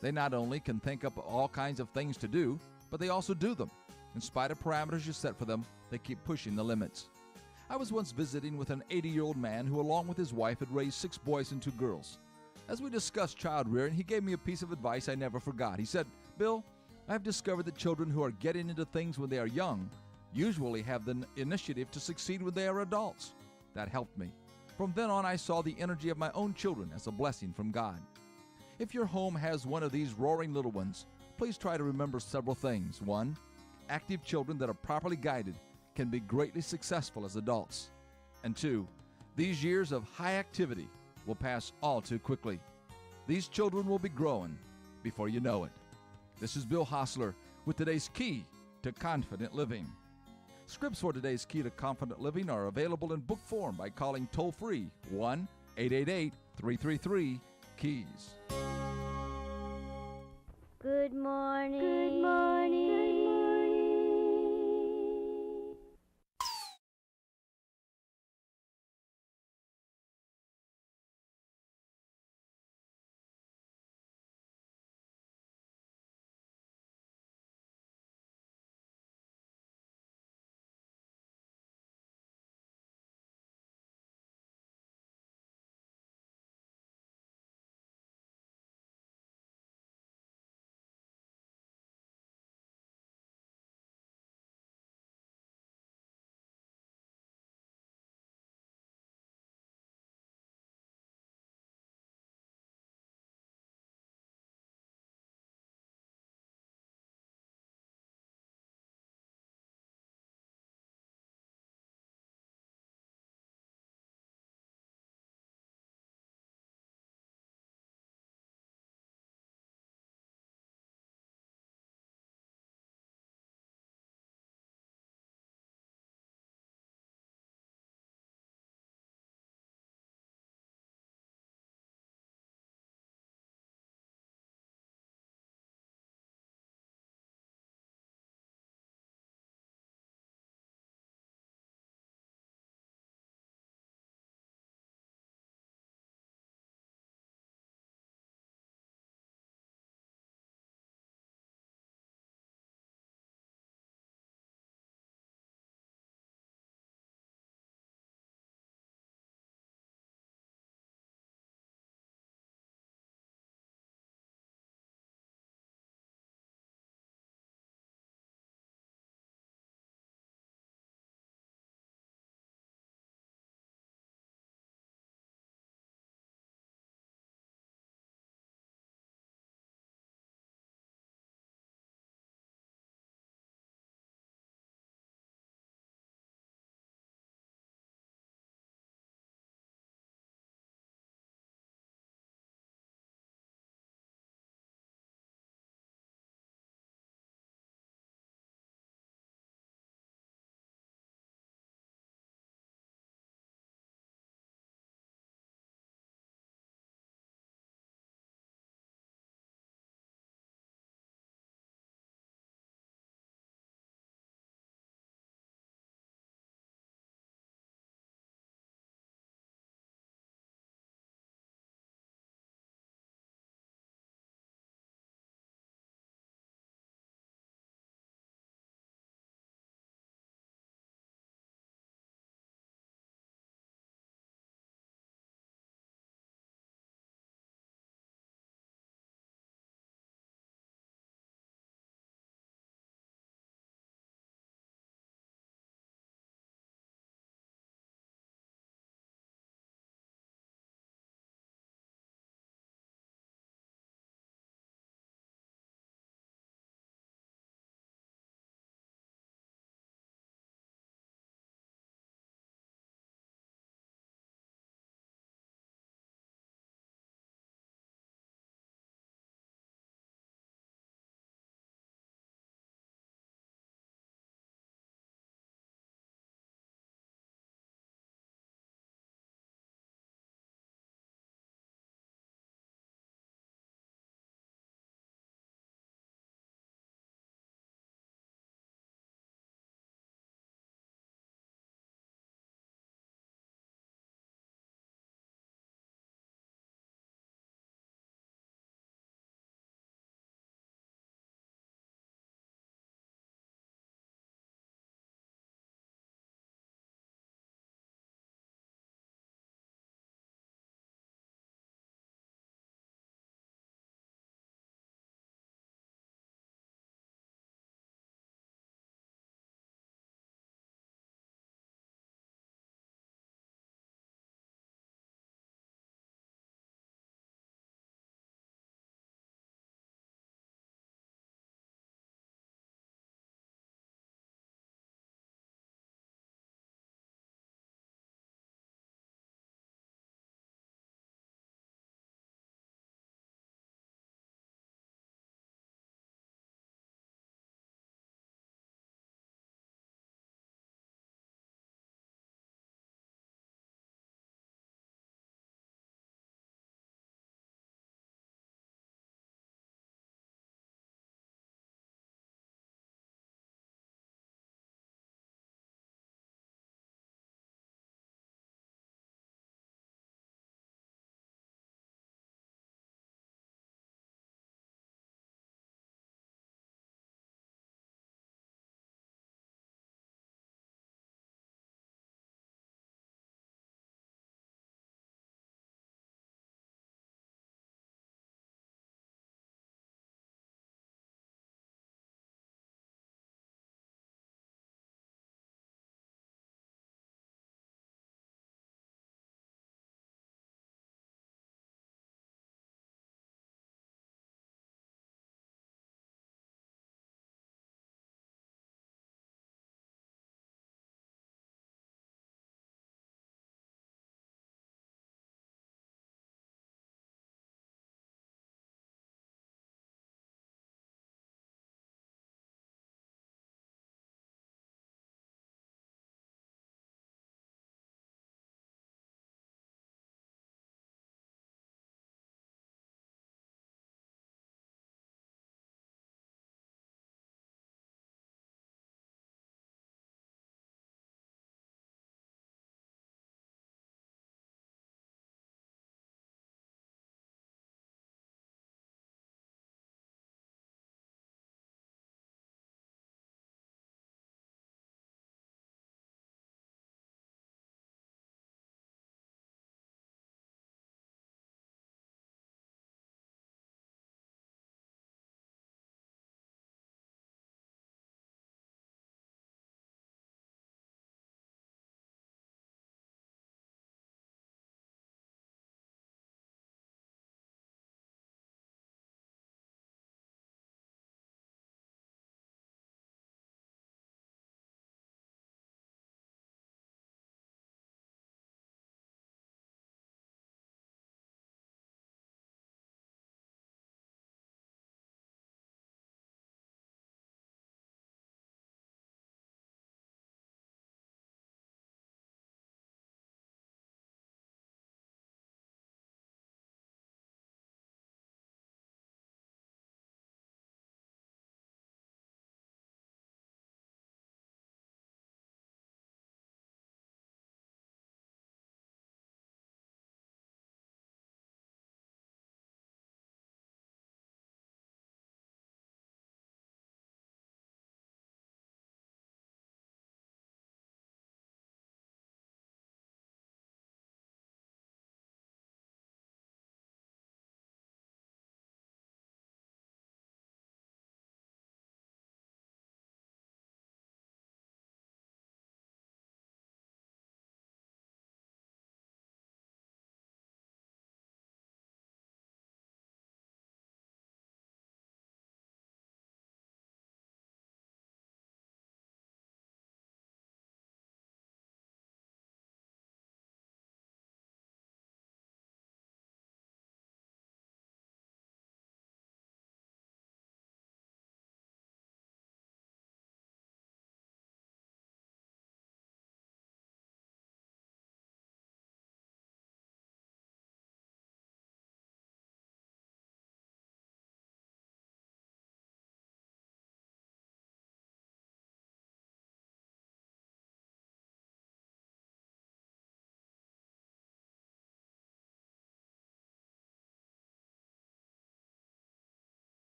They not only can think up all kinds of things to do, but they also do them. In spite of parameters you set for them, they keep pushing the limits. I was once visiting with an 80-year-old man who, along with his wife, had raised 6 boys and 2 girls. As we discussed child rearing, he gave me a piece of advice I never forgot. He said, "Bill, I've discovered that children who are getting into things when they are young usually have the initiative to succeed when they are adults." That helped me. From then on, I saw the energy of my own children as a blessing from God. If your home has one of these roaring little ones, please try to remember several things. 1, active children that are properly guided can be greatly successful as adults. And 2, these years of high activity will pass all too quickly. These children will be growing before you know it. This is Bill Hostler with today's Key to Confident Living. Scripts for today's Key to Confident Living are available in book form by calling toll-free 1-888-333-KEYS. Good morning. Good morning.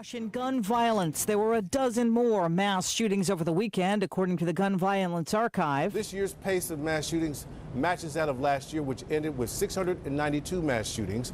Rush in gun violence. There were a dozen more mass shootings over the weekend, according to the Gun Violence Archive. This year's pace of mass shootings matches that of last year, which ended with 692 mass shootings.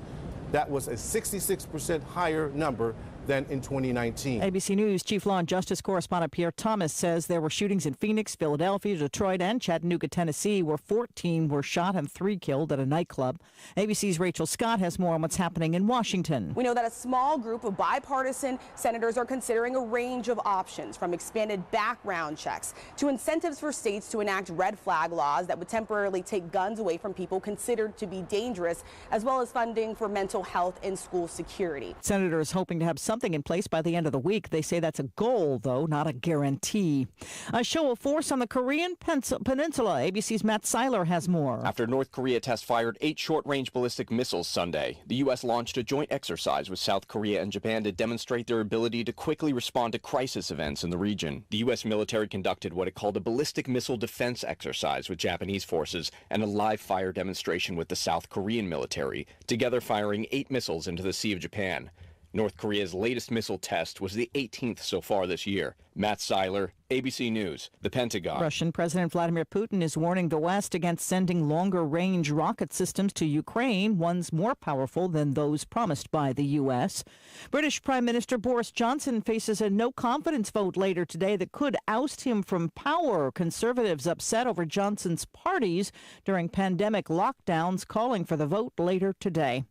That was a 66% higher number than in 2019. ABC News Chief Law and Justice correspondent Pierre Thomas says there were shootings in Phoenix, Philadelphia, Detroit, and Chattanooga, Tennessee, where 14 were shot and 3 killed at a nightclub. ABC's Rachel Scott has more on what's happening in Washington. We know that a small group of bipartisan senators are considering a range of options, from expanded background checks to incentives for states to enact red flag laws that would temporarily take guns away from people considered to be dangerous, as well as funding for mental health and school security. Senators hoping to have something in place by the end of the week. They say that's a goal, though, not a guarantee. A show of force on the Korean Peninsula. ABC's Matt Seiler has more. After North Korea test-fired 8 short-range ballistic missiles Sunday, the U.S. launched a joint exercise with South Korea and Japan to demonstrate their ability to quickly respond to crisis events in the region. The U.S. military conducted what it called a ballistic missile defense exercise with Japanese forces and a live-fire demonstration with the South Korean military, together firing 8 missiles into the Sea of Japan. North Korea's latest missile test was the 18th so far this year. Matt Seiler, ABC News, the Pentagon. Russian President Vladimir Putin is warning the West against sending longer-range rocket systems to Ukraine, ones more powerful than those promised by the U.S. British Prime Minister Boris Johnson faces a no-confidence vote later today that could oust him from power. Conservatives upset over Johnson's parties during pandemic lockdowns, calling for the vote later today.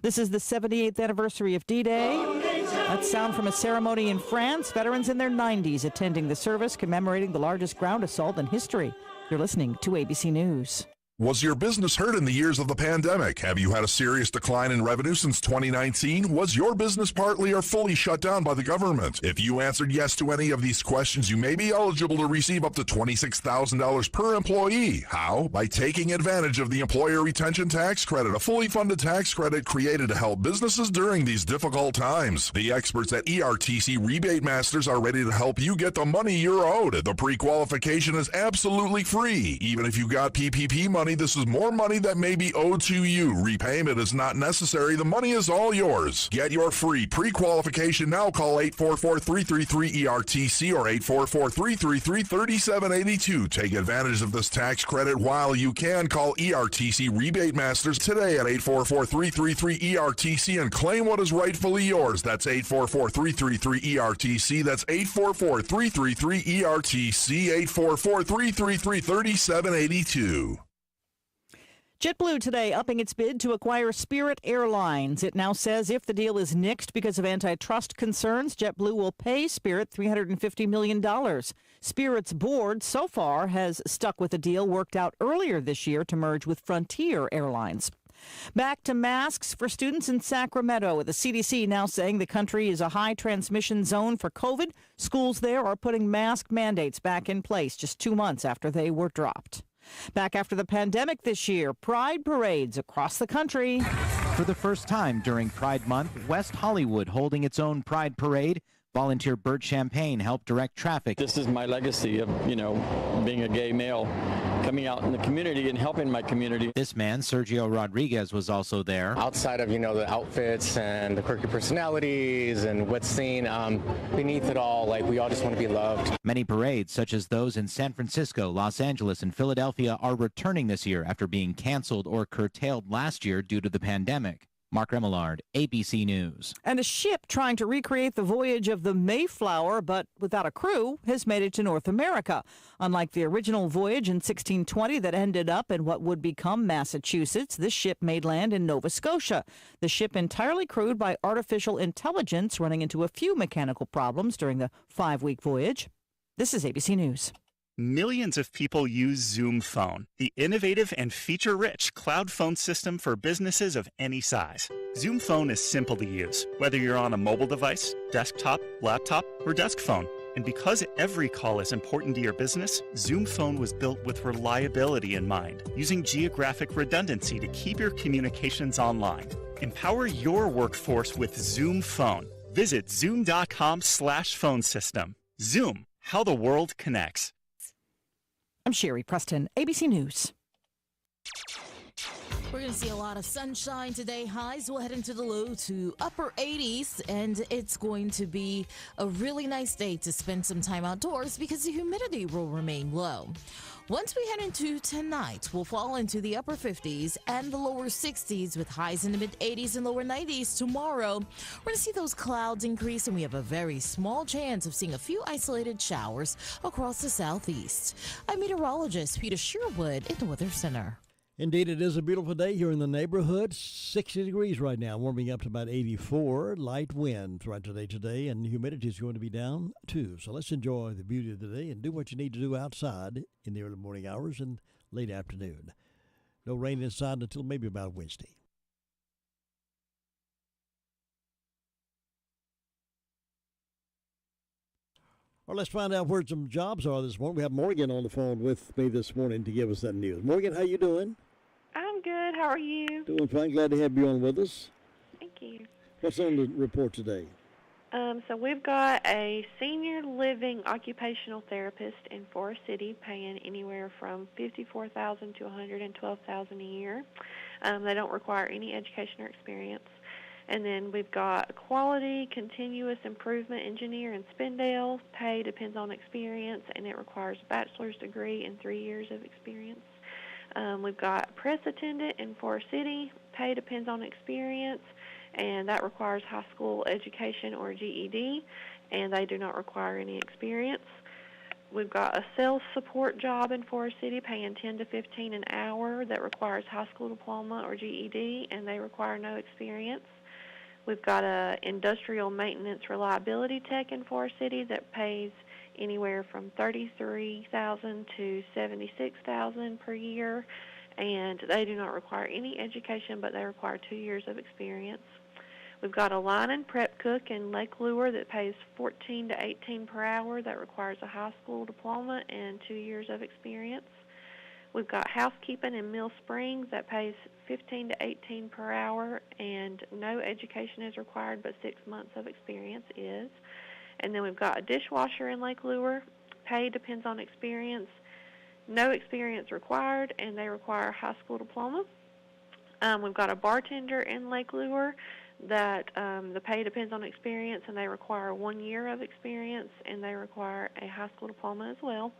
This is the 78th anniversary of D-Day. That's sound from a ceremony in France. Veterans in their 90s attending the service commemorating the largest ground assault in history. You're listening to ABC News. Was your business hurt in the years of the pandemic? Have you had a serious decline in revenue since 2019? Was your business partly or fully shut down by the government? If you answered yes to any of these questions, you may be eligible to receive up to $26,000 per employee. How? By taking advantage of the Employer Retention Tax Credit, a fully funded tax credit created to help businesses during these difficult times. The experts at ERTC Rebate Masters are ready to help you get the money you're owed. The pre-qualification is absolutely free. Even if you got PPP money, this is more money that may be owed to you. Repayment is not necessary. The money is all yours. Get your free pre-qualification now. Call 844-333-ERTC or 844-333-3782. Take advantage of this tax credit while you can. Call ERTC Rebate Masters today at 844-333-ERTC and claim what is rightfully yours. That's 844-333-ERTC. That's 844-333-ERTC. 844-333-3782. JetBlue today upping its bid to acquire Spirit Airlines. It now says if the deal is nixed because of antitrust concerns, JetBlue will pay Spirit $350 million. Spirit's board so far has stuck with a deal worked out earlier this year to merge with Frontier Airlines. Back to masks for students in Sacramento, with the CDC now saying the country is a high transmission zone for COVID. Schools there are putting mask mandates back in place just 2 months after they were dropped. Back after the pandemic this year, pride parades across the country. For the first time during Pride Month, West Hollywood holding its own pride parade. Volunteer Bert Champagne helped direct traffic. This is my legacy of, being a gay male, coming out in the community and helping my community. This man, Sergio Rodriguez, was also there. Outside of, the outfits and the quirky personalities and what's seen, beneath it all, we all just want to be loved. Many parades, such as those in San Francisco, Los Angeles, and Philadelphia, are returning this year after being canceled or curtailed last year due to the pandemic. Mark Remillard, ABC News. And a ship trying to recreate the voyage of the Mayflower, but without a crew, has made it to North America. Unlike the original voyage in 1620 that ended up in what would become Massachusetts, this ship made land in Nova Scotia. The ship entirely crewed by artificial intelligence, running into a few mechanical problems during the 5-week voyage. This is ABC News. Millions of people use Zoom Phone, the innovative and feature-rich cloud phone system for businesses of any size. Zoom Phone is simple to use, whether you're on a mobile device, desktop, laptop, or desk phone. And because every call is important to your business, Zoom Phone was built with reliability in mind, using geographic redundancy to keep your communications online. Empower your workforce with Zoom Phone. Visit zoom.com/phone system. Zoom, how the world connects. I'm Sherry Preston, ABC News. We're going to see a lot of sunshine today. Highs will head into the low to upper 80s, and it's going to be a really nice day to spend some time outdoors because the humidity will remain low. Once we head into tonight, we'll fall into the upper 50s and the lower 60s with highs in the mid 80s and lower 90s. Tomorrow, we're going to see those clouds increase, and we have a very small chance of seeing a few isolated showers across the southeast. I'm meteorologist Peter Sherwood in the Weather Center. Indeed, it is a beautiful day here in the neighborhood. 60 degrees right now, warming up to about 84. Light wind throughout today, and humidity is going to be down too. So let's enjoy the beauty of the day and do what you need to do outside in the early morning hours and late afternoon. No rain inside until maybe about Wednesday. Well, let's find out where some jobs are this morning. We have Morgan on the phone with me this morning to give us that news. Morgan, how you doing? I'm good. How are you? Doing fine. Glad to have you on with us. Thank you. What's on the report today? So we've got a senior living occupational therapist in Forest City paying anywhere from $54,000 to $112,000 a year. They don't require any education or experience. And then we've got a quality continuous improvement engineer in Spindale. Pay depends on experience, and it requires a bachelor's degree and 3 years of experience. We've got press attendant in Forest City. Pay depends on experience, and that requires high school education or GED, and they do not require any experience. We've got a sales support job in Forest City paying $10 to $15 an hour that requires high school diploma or GED, and they require no experience. We've got a industrial maintenance reliability tech in Forest City that pays anywhere from $33,000 to $76,000 per year, and they do not require any education, but they require 2 years of experience. We've got a line and prep cook in Lake Lure that pays $14 to $18 per hour that requires a high school diploma and 2 years of experience. We've got housekeeping in Mill Springs that pays $15 to $18 per hour, and no education is required, but 6 months of experience is. And then we've got a dishwasher in Lake Lure. Pay depends on experience. No experience required, and they require a high school diploma. We've got a bartender in Lake Lure that the pay depends on experience, and they require 1 year of experience, and they require a high school diploma as well.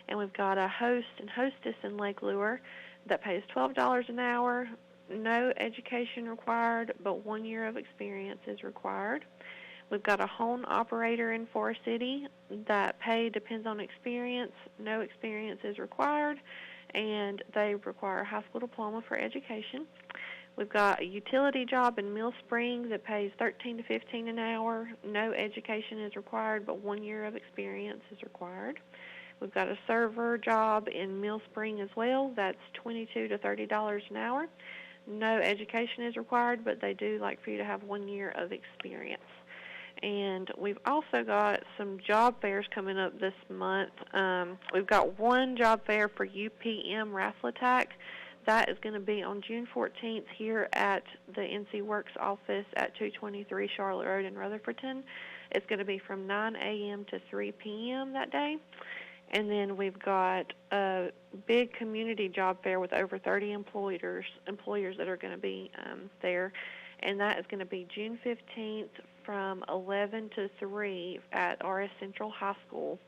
And we've got a host and hostess in Lake Lure that pays $12 an hour. No education required, but 1 year of experience is required. We've got a home operator in Forest City that pay depends on experience. No experience is required, and they require a high school diploma for education. We've got a utility job in Mill Springs that pays $13 to $15 an hour. No education is required, but 1 year of experience is required. We've got a server job in Mill Spring as well. That's $22 to $30 an hour. No education is required, but they do like for you to have 1 year of experience. And we've also got some job fairs coming up this month. We've got one job fair for UPM Raffle Attack. That is going to be on June 14th here at the NC Works office at 223 Charlotte Road in Rutherfordton. It's going to be from 9 a.m. to 3 p.m. that day. And then we've got a big community job fair with over 30 employers that are going to be there. And that is going to be June 15th from 11 to 3 at RS Central High School.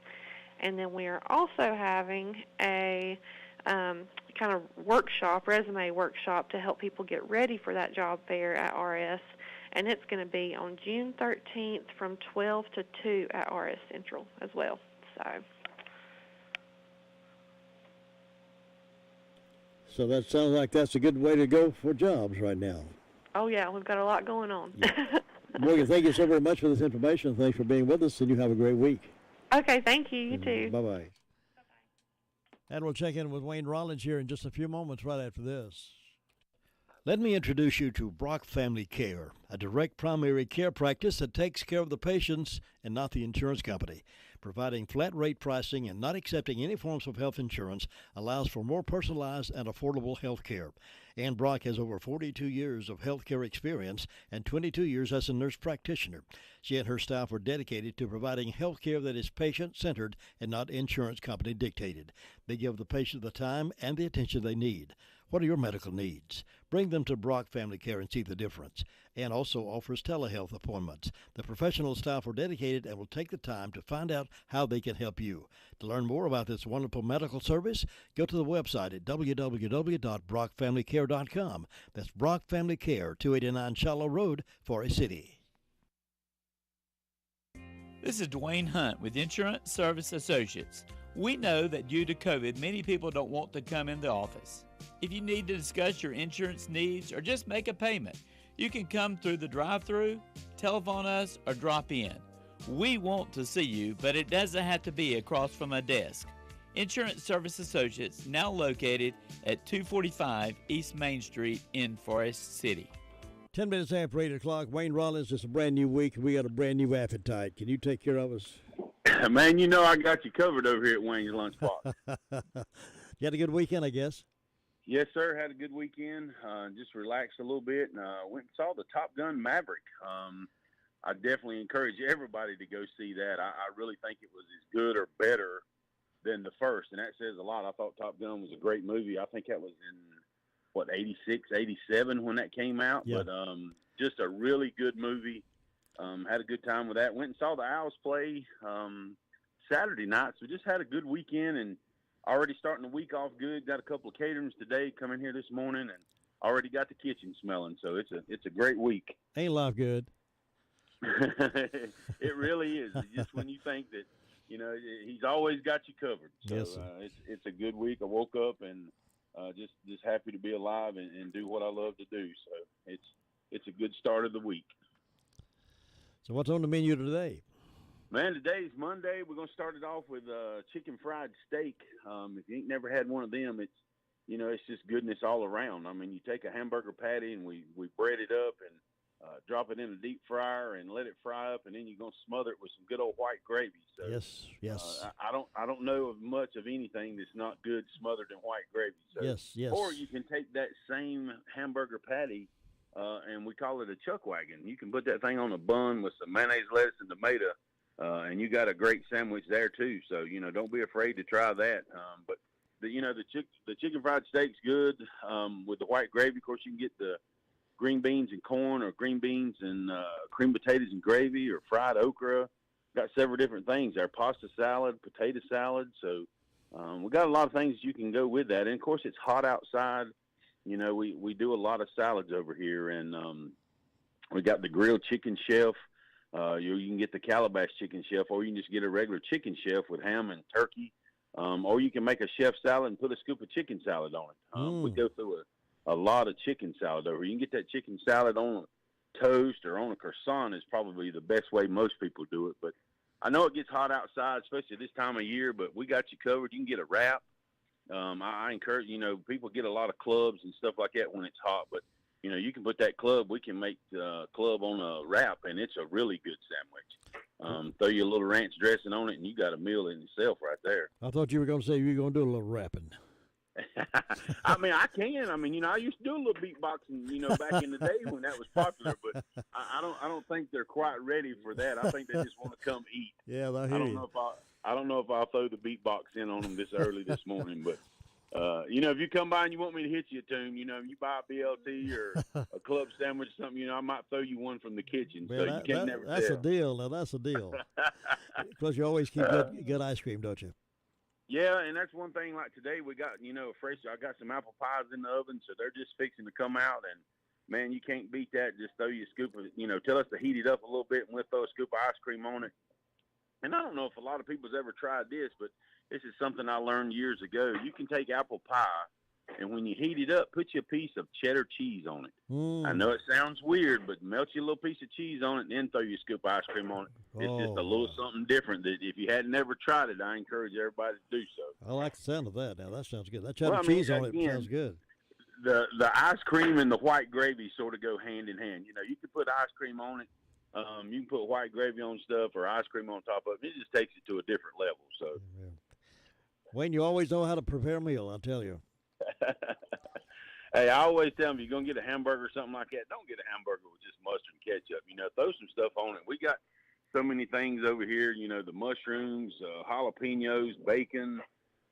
And then we are also having a kind of workshop, resume workshop, to help people get ready for that job fair at RS. And it's going to be on June 13th from 12 to 2 at RS Central as well. So that sounds like that's a good way to go for jobs right now. Oh, yeah, we've got a lot going on. Yeah. Morgan, thank you so very much for this information. Thanks for being with us, and you have a great week. Okay, thank you. You too. Bye-bye. And we'll check in with Wayne Rollins here in just a few moments right after this. Let me introduce you to Brock Family Care, a direct primary care practice that takes care of the patients and not the insurance company. Providing flat rate pricing and not accepting any forms of health insurance allows for more personalized and affordable health care. Ann Brock has over 42 years of health care experience and 22 years as a nurse practitioner. She and her staff are dedicated to providing health care that is patient-centered and not insurance company dictated. They give the patient the time and the attention they need. What are your medical needs? Bring them to Brock Family Care and see the difference. And also offers telehealth appointments. The professional staff are dedicated and will take the time to find out how they can help you. To learn more about this wonderful medical service, go to the website at www.brockfamilycare.com. That's Brock Family Care, 289 Shallow Road, Forest City. This is Dwayne Hunt with Insurance Service Associates. We know that due to COVID, many people don't want to come in the office. If you need to discuss your insurance needs or just make a payment, you can come through the drive-thru, telephone us, or drop in. We want to see you, but it doesn't have to be across from a desk. Insurance Service Associates, now located at 245 East Main Street in Forest City. 10 minutes after 8 o'clock, Wayne Rollins, it's a brand new week, and we got a brand new appetite. Can you take care of us? Man, you know I got you covered over here at Wayne's Lunchbox. You had a good weekend, I guess? Yes, sir. Had a good weekend. Just relaxed a little bit and went and saw the Top Gun Maverick. I definitely encourage everybody to go see that. I really think it was as good or better than the first, and that says a lot. I thought Top Gun was a great movie. I think that was in, 86, 87 when that came out. Yeah. But just a really good movie. Had a good time with that. Went and saw the Owls play Saturday night, so just had a good weekend and already starting the week off good. Got a couple of caterings today coming here this morning and already got the kitchen smelling, so it's a great week. Ain't life good? It really is. It's just when you think that, he's always got you covered. So yes, it's a good week. I woke up and just happy to be alive and do what I love to do. So it's a good start of the week. So what's on the menu today? Man, today's Monday. We're going to start it off with chicken fried steak. If you ain't never had one of them, it's just goodness all around. I mean, you take a hamburger patty and we bread it up and drop it in a deep fryer and let it fry up, and then you're going to smother it with some good old white gravy. So yes. I don't know of much of anything that's not good smothered in white gravy. So, yes. Or you can take that same hamburger patty, and we call it a chuck wagon. You can put that thing on a bun with some mayonnaise, lettuce, and tomato, and you got a great sandwich there too. So don't be afraid to try that. But the chicken fried steak's good with the white gravy. Of course, you can get the green beans and corn, or green beans and cream potatoes and gravy, or fried okra. Got several different things there. Pasta salad, potato salad. So we got a lot of things you can go with that. And of course, it's hot outside. We do a lot of salads over here, and we got the grilled chicken chef. You can get the calabash chicken chef, or you can just get a regular chicken chef with ham and turkey. Or you can make a chef salad and put a scoop of chicken salad on it. We go through a lot of chicken salad over. You can get that chicken salad on a toast or on a croissant is probably the best way most people do it. But I know it gets hot outside, especially this time of year, but we got you covered. You can get a wrap. I encourage, people get a lot of clubs and stuff like that when it's hot, but you can put that club. We can make the club on a wrap, and it's a really good sandwich. Throw you a little ranch dressing on it, and you got a meal in itself right there. I thought you were going to say you were going to do a little wrapping. I mean, I can. I mean, I used to do a little beatboxing, back in the day when that was popular. But I don't think they're quite ready for that. I think they just want to come eat. Yeah, I don't know if I'll throw the beatbox in on them this early this morning. But if you come by and you want me to hit you a tune, if you buy a BLT or a club sandwich or something, I might throw you one from the kitchen. Man, so you can't never that's tell. A deal. Now that's a deal. Because you always keep good ice cream, don't you? Yeah, and that's one thing. Like today, we got fresh. I got some apple pies in the oven, so they're just fixing to come out. And man, you can't beat that. Just throw you a scoop of, tell us to heat it up a little bit, and we'll throw a scoop of ice cream on it. And I don't know if a lot of people's ever tried this, but this is something I learned years ago. You can take apple pie, and when you heat it up, put you a piece of cheddar cheese on it. I know it sounds weird, but melt you a little piece of cheese on it, and then throw you a scoop of ice cream on it. It's just a little something different that if you hadn't ever tried it, I encourage everybody to do so. I like the sound of that. Now, that sounds good. That cheddar cheese on it sounds good. The ice cream and the white gravy sort of go hand in hand. You can put ice cream on it. You can put white gravy on stuff or ice cream on top of it. It just takes it to a different level. So, yeah. Wayne, you always know how to prepare a meal, I'll tell you. Hey, I always tell them, you're going to get a hamburger or something like that, don't get a hamburger with just mustard and ketchup. Throw some stuff on it. We got so many things over here, the mushrooms, jalapenos, bacon,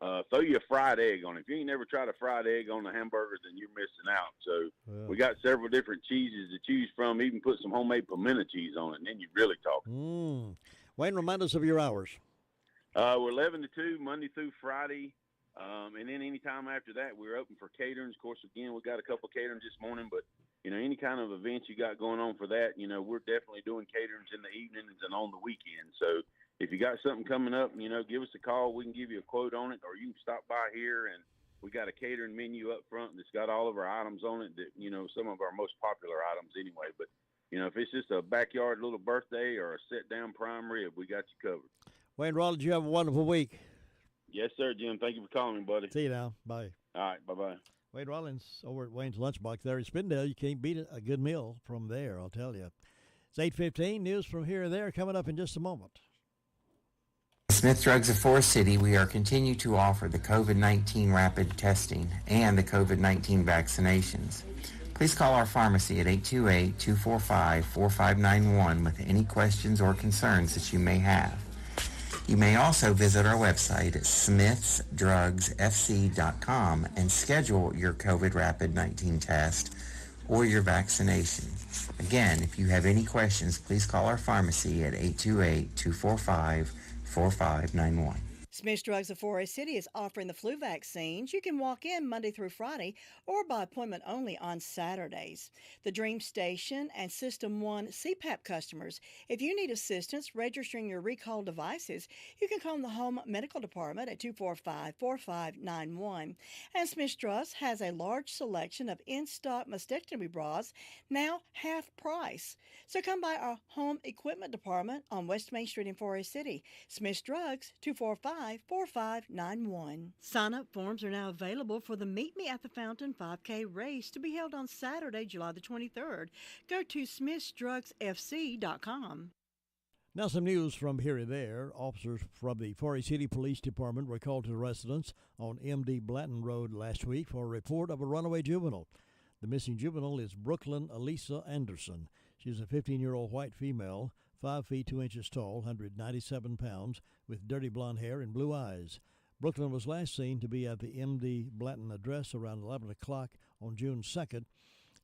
throw you a fried egg on it. If you ain't never tried a fried egg on a hamburger, then you're missing out. So we got several different cheeses to choose from. Even put some homemade pimento cheese on it, and then you really talk. Wayne, remind us of your hours. We're 11 to 2, Monday through Friday. And then anytime after that, we're open for caterings. Of course, again, we got a couple of caterings this morning, but, any kind of events you got going on for that, we're definitely doing caterings in the evenings and on the weekend. So if you got something coming up, give us a call. We can give you a quote on it, or you can stop by here, and we got a catering menu up front that's got all of our items on it that, some of our most popular items anyway. But, if it's just a backyard little birthday or a sit-down prime rib, we got you covered. Wayne Rollins, you have a wonderful week. Yes, sir, Jim. Thank you for calling me, buddy. See you now. Bye. All right. Bye-bye. Wayne Rollins over at Wayne's Lunchbox there in Spindale. You can't beat a good meal from there, I'll tell you. It's 8:15. News from here and there coming up in just a moment. Smith Drugs of Forest City, we are continue to offer the COVID-19 rapid testing and the COVID-19 vaccinations. Please call our pharmacy at 828-245-4591 with any questions or concerns that you may have. You may also visit our website at smithsdrugsfc.com and schedule your COVID rapid 19 test or your vaccination. Again, if you have any questions, please call our pharmacy at 828-245-4591. Smith's Drugs of Forest City is offering the flu vaccines. You can walk in Monday through Friday or by appointment only on Saturdays. The Dream Station and System 1 CPAP customers, if you need assistance registering your recall devices, you can call the Home Medical Department at 245-4591. And Smith's Drugs has a large selection of in-stock mastectomy bras, now half price. So come by our Home Equipment Department on West Main Street in Forest City. Smith's Drugs, 245-4591. Sign-up forms are now available for the Meet Me at the Fountain 5K race to be held on Saturday, July the 23rd. Go to smithsdrugsfc.com. Now some news from here and there. Officers from the Forest City Police Department were called to the residence on M.D. Blanton Road last week for a report of a runaway juvenile. The missing juvenile is Brooklyn Elisa Anderson. She's a 15-year-old white female, 5 feet 2 inches tall, 197 pounds, with dirty blonde hair and blue eyes. Brooklyn was last seen to be at the M.D. Blanton address around 11 o'clock on June 2nd.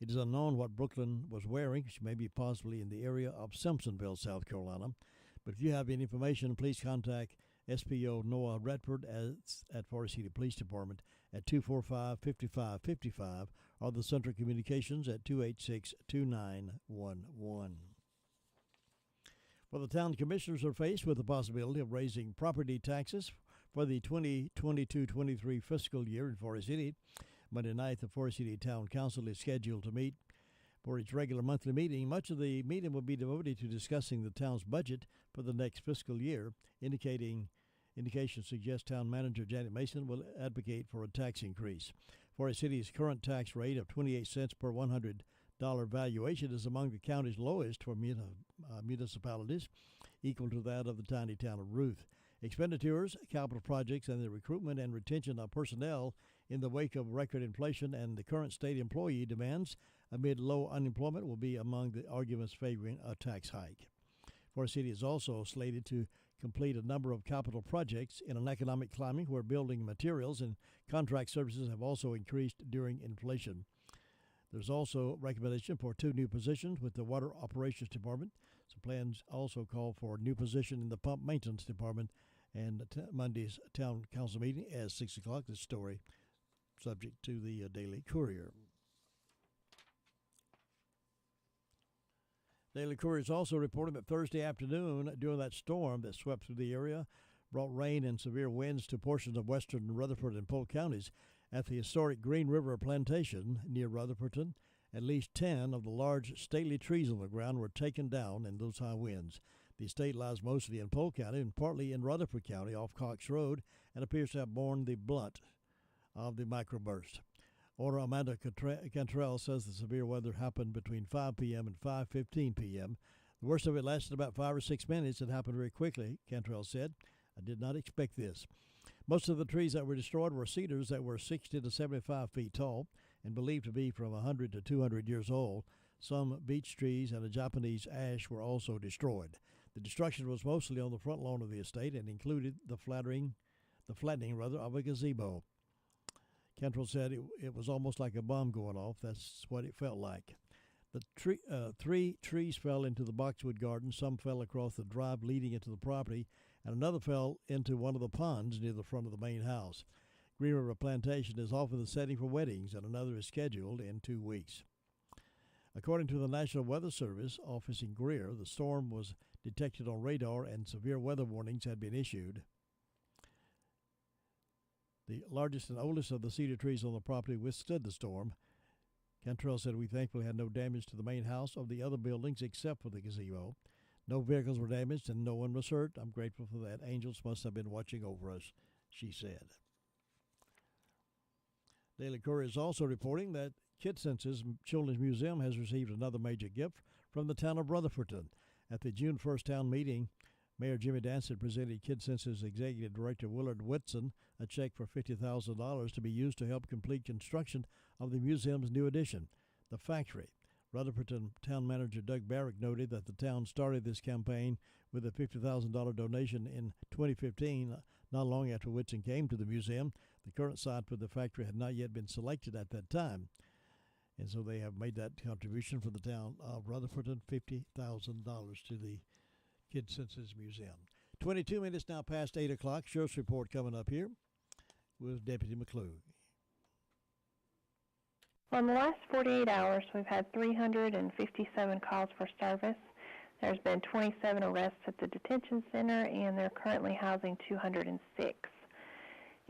It is unknown what Brooklyn was wearing. She may be possibly in the area of Simpsonville, South Carolina. But if you have any information, please contact SPO Noah Redford at Forest City Police Department at 245-5555 or the Central Communications at 286-2911. Well, the town commissioners are faced with the possibility of raising property taxes for the 2022-23 fiscal year in Forest City. Monday night, the Forest City Town Council is scheduled to meet for its regular monthly meeting. Much of the meeting will be devoted to discussing the town's budget for the next fiscal year. Indications suggest Town Manager Janet Mason will advocate for a tax increase. Forest City's current tax rate of 28 cents per $100 valuation is among the county's lowest for municipalities, equal to that of the tiny town of Ruth. Expenditures, capital projects, and the recruitment and retention of personnel in the wake of record inflation and the current state employee demands amid low unemployment will be among the arguments favoring a tax hike. Forest City is also slated to complete a number of capital projects in an economic climate where building materials and contract services have also increased during inflation. There's also recommendation for 2 new positions with the Water Operations Department. Some plans also call for a new position in the Pump Maintenance Department, and Monday's Town Council meeting at 6 o'clock. This story subject to the Daily Courier. Daily Courier is also reporting that Thursday afternoon, during that storm that swept through the area, brought rain and severe winds to portions of western Rutherford and Polk counties. At the historic Green River Plantation near Rutherfordton, at least 10 of the large stately trees on the ground were taken down in those high winds. The estate lies mostly in Polk County and partly in Rutherford County off Cox Road and appears to have borne the brunt of the microburst. Owner Amanda Cantrell says the severe weather happened between 5 p.m. and 5:15 p.m. The worst of it lasted about 5 or 6 minutes. It happened very quickly, Cantrell said. I did not expect this. Most of the trees that were destroyed were cedars that were 60 to 75 feet tall and believed to be from 100 to 200 years old. Some beech trees and a Japanese ash were also destroyed. The destruction was mostly on the front lawn of the estate and included the the flattening, rather, of a gazebo. Cantrell said it was almost like a bomb going off. That's what it felt like. The three trees fell into the boxwood garden. Some fell across the drive leading into the property, and another fell into one of the ponds near the front of the main house. Green River Plantation is often the setting for weddings, and another is scheduled in 2 weeks. According to the National Weather Service office in Greer, the storm was detected on radar and severe weather warnings had been issued. The largest and oldest of the cedar trees on the property withstood the storm. Cantrell said, "We thankfully had no damage to the main house or the other buildings except for the gazebo. No vehicles were damaged and no one was hurt. I'm grateful for that. Angels must have been watching over us," she said. Daily Courier is also reporting that Kid Senses Children's Museum has received another major gift from the town of Rutherfordton. At the June 1st town meeting, Mayor Jimmy Danson presented Kid Senses Executive Director Willard Whitson a check for $50,000 to be used to help complete construction of the museum's new addition, the factory. Rutherfordton Town Manager Doug Barrick noted that the town started this campaign with a $50,000 donation in 2015, not long after Whitson came to the museum. The current site for the factory had not yet been selected at that time, and so they have made that contribution for the town of Rutherfordton, $50,000 to the Kid Senses Museum. 22 minutes now past 8 o'clock. Sheriff's Report coming up here with Deputy McClue. Well, in the last 48 hours, we've had 357 calls for service. There's been 27 arrests at the detention center, and they're currently housing 206.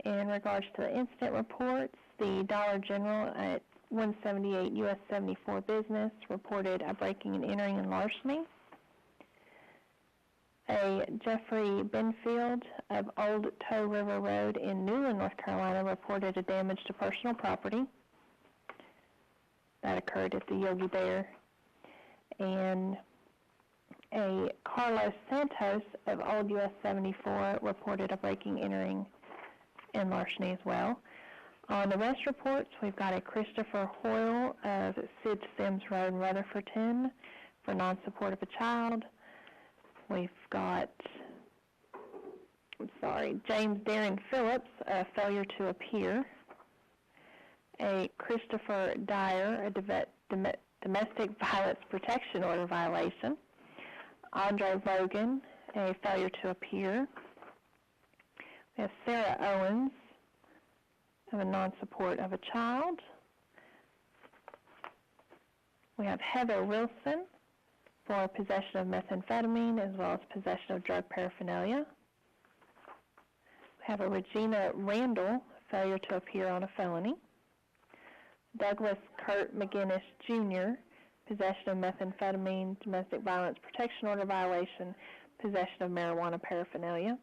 In regards to the incident reports, the Dollar General at 178 U.S. 74 Business reported a breaking and entering and larceny. A Jeffrey Benfield of Old Toe River Road in Newland, North Carolina, reported a damage to personal property. That occurred at the Yogi Bear. And a Carlos Santos of Old US 74 reported a breaking, entering, and larceny as well. On the rest reports, we've got a Christopher Hoyle of Sid Sims Road in Rutherfordton for non-support of a child. We've got, James Darren Phillips, a failure to appear. A Christopher Dyer, a domestic violence protection order violation. Andre Vogan, a failure to appear. We have Sarah Owens of a non-support of a child. We have Heather Wilson for possession of methamphetamine as well as possession of drug paraphernalia. We have a Regina Randall, failure to appear on a felony. Douglas Kurt McGinnis, Jr., possession of methamphetamine, domestic violence protection order violation, possession of marijuana paraphernalia.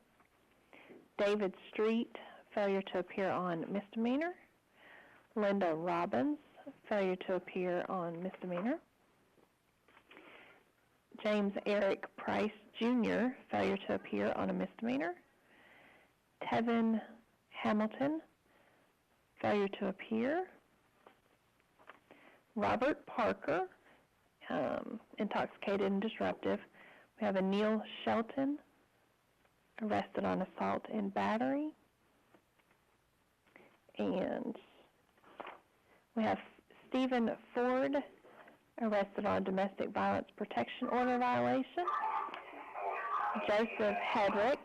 David Street, failure to appear on misdemeanor. Linda Robbins, failure to appear on misdemeanor. James Eric Price, Jr., failure to appear on a misdemeanor. Tevin Hamilton, failure to appear. Robert Parker, intoxicated and disruptive. We have a Neil Shelton, arrested on assault and battery. And we have Stephen Ford, arrested on domestic violence protection order violation. Joseph Hedrick,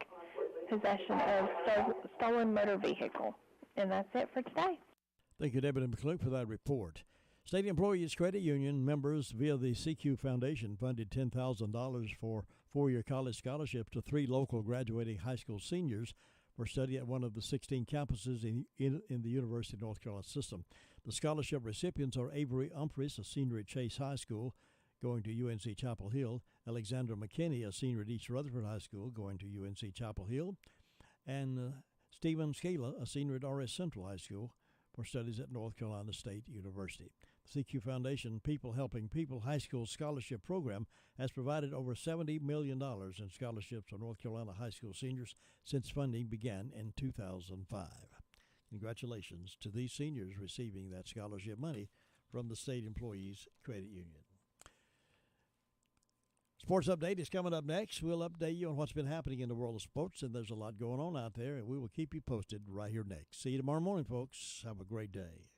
possession of stolen motor vehicle. And that's it for today. Thank you, Deputy McClure, for that report. State Employees Credit Union members via the CQ Foundation funded $10,000 for four-year college scholarships to 3 local graduating high school seniors for study at one of the 16 campuses in the University of North Carolina system. The scholarship recipients are Avery Humphreys, a senior at Chase High School, going to UNC Chapel Hill; Alexandra McKinney, a senior at East Rutherford High School, going to UNC Chapel Hill; and Stephen Scala, a senior at RS Central High School, for studies at North Carolina State University. The CQ Foundation People Helping People High School Scholarship Program has provided over $70 million in scholarships for North Carolina high school seniors since funding began in 2005. Congratulations to these seniors receiving that scholarship money from the State Employees Credit Union. Sports Update is coming up next. We'll update you on what's been happening in the world of sports, and there's a lot going on out there, and we will keep you posted right here next. See you tomorrow morning, folks. Have a great day.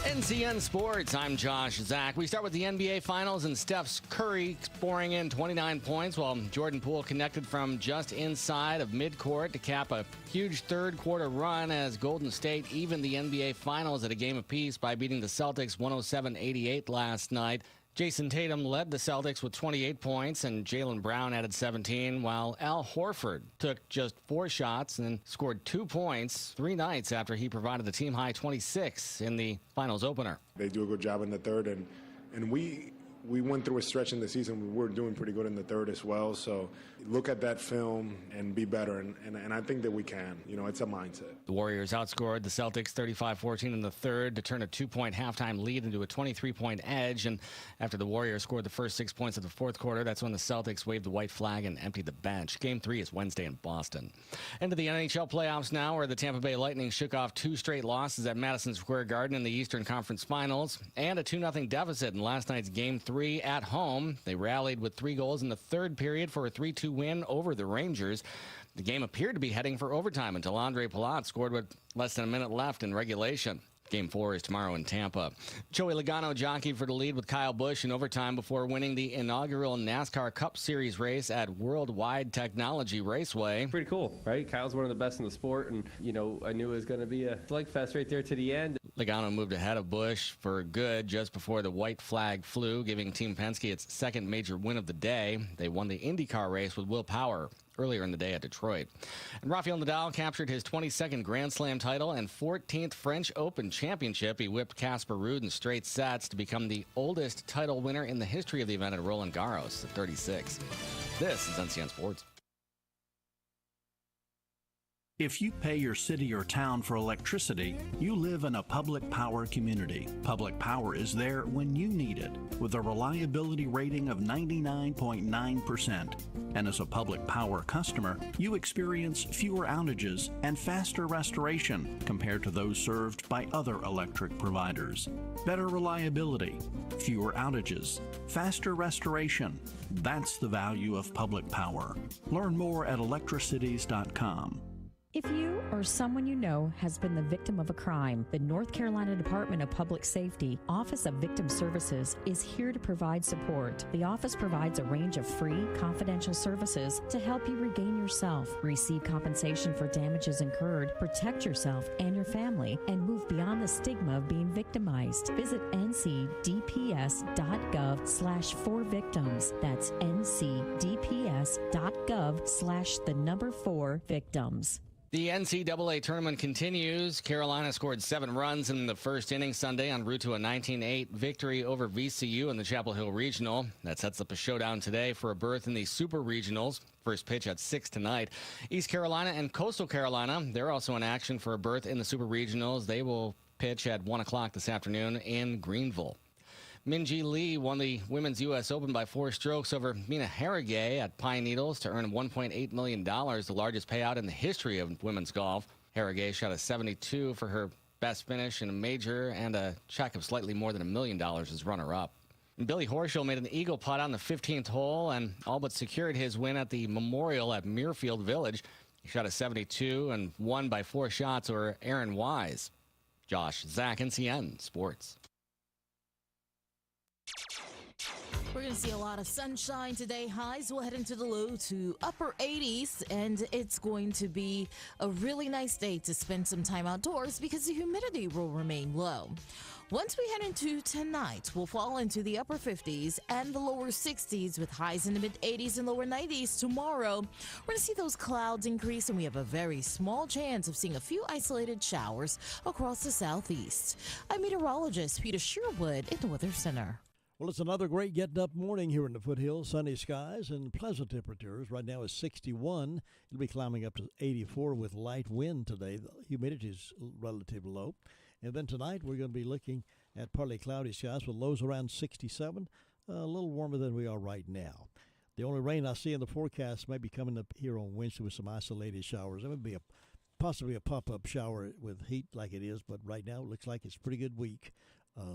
NCN Sports, I'm Josh Zach. We start with the NBA Finals and Steph Curry pouring in 29 points while Jordan Poole connected from just inside of midcourt to cap a huge third-quarter run as Golden State evened the NBA Finals at a game apiece by beating the Celtics 107-88 last night. Jason Tatum led the Celtics with 28 points, and Jaylen Brown added 17, while Al Horford took just 4 shots and scored 2 points 3 nights after he provided the team-high 26 in the finals opener. They do a good job in the third, and we went through a stretch in the season where we were doing pretty good in the third as well. So look at that film and be better, and I think that we can. It's a mindset. The Warriors outscored the Celtics 35-14 in the third to turn a 2-point halftime lead into a 23-point edge. And after the Warriors scored the first 6 points of the fourth quarter, that's when the Celtics waved the white flag and emptied the bench. Game 3 is Wednesday in Boston. Into the NHL playoffs now, where the Tampa Bay Lightning shook off 2 straight losses at Madison Square Garden in the Eastern Conference Finals and a 2-0 deficit in last night's Game 3 at home. They rallied with 3 goals in the third period for a 3-2 win over the Rangers. The game appeared to be heading for overtime until Andre Palat scored with less than a minute left in regulation. Game 4 is tomorrow in Tampa. Joey Logano jockeyed for the lead with Kyle Busch in overtime before winning the inaugural NASCAR Cup Series race at Worldwide Technology Raceway. Pretty cool, right? Kyle's one of the best in the sport, and, I knew it was going to be a slugfest right there to the end. Logano moved ahead of Busch for good just before the white flag flew, giving Team Penske its second major win of the day. They won the IndyCar race with Will Power earlier in the day at Detroit. And Rafael Nadal captured his 22nd Grand Slam title and 14th French Open championship. He whipped Casper Ruud in straight sets to become the oldest title winner in the history of the event at Roland Garros at 36. This is NCN Sports. If you pay your city or town for electricity, you live in a public power community. Public power is there when you need it, with a reliability rating of 99.9%. And as a public power customer, you experience fewer outages and faster restoration compared to those served by other electric providers. Better reliability, fewer outages, faster restoration. That's the value of public power. Learn more at electricities.com. If you or someone you know has been the victim of a crime, the North Carolina Department of Public Safety Office of Victim Services is here to provide support. The office provides a range of free, confidential services to help you regain yourself, receive compensation for damages incurred, protect yourself and your family, and move beyond the stigma of being victimized. Visit ncdps.gov/4victims. That's ncdps.gov/4victims. The NCAA tournament continues. Carolina scored 7 runs in the first inning Sunday en route to a 19-8 victory over VCU in the Chapel Hill Regional. That sets up a showdown today for a berth in the Super Regionals. First pitch at 6 tonight. East Carolina and Coastal Carolina, they're also in action for a berth in the Super Regionals. They will pitch at 1 o'clock this afternoon in Greenville. Minjee Lee won the Women's U.S. Open by 4 strokes over Mina Haragay at Pine Needles to earn $1.8 million, the largest payout in the history of women's golf. Haragay shot a 72 for her best finish in a major and a check of slightly more than $1 million as runner-up. Billy Horschel made an eagle putt on the 15th hole and all but secured his win at the Memorial at Muirfield Village. He shot a 72 and won by 4 shots over Aaron Wise. Josh Zach, NCN Sports. We're going to see a lot of sunshine today. Highs will head into the low to upper 80s, and it's going to be a really nice day to spend some time outdoors because the humidity will remain low. Once we head into tonight, we'll fall into the upper 50s and the lower 60s with highs in the mid 80s and lower 90s. Tomorrow, we're going to see those clouds increase, and we have a very small chance of seeing a few isolated showers across the southeast. I'm meteorologist Peter Sherwood in the Weather Center. Well, it's another great getting up morning here in the foothills. Sunny skies and pleasant temperatures. Right now it's 61. It'll be climbing up to 84 with light wind today. The humidity is relatively low. And then tonight we're going to be looking at partly cloudy skies with lows around 67, a little warmer than we are right now. The only rain I see in the forecast may be coming up here on Wednesday with some isolated showers. That would be a possibly a pop-up shower with heat like it is, but right now it looks like it's a pretty good week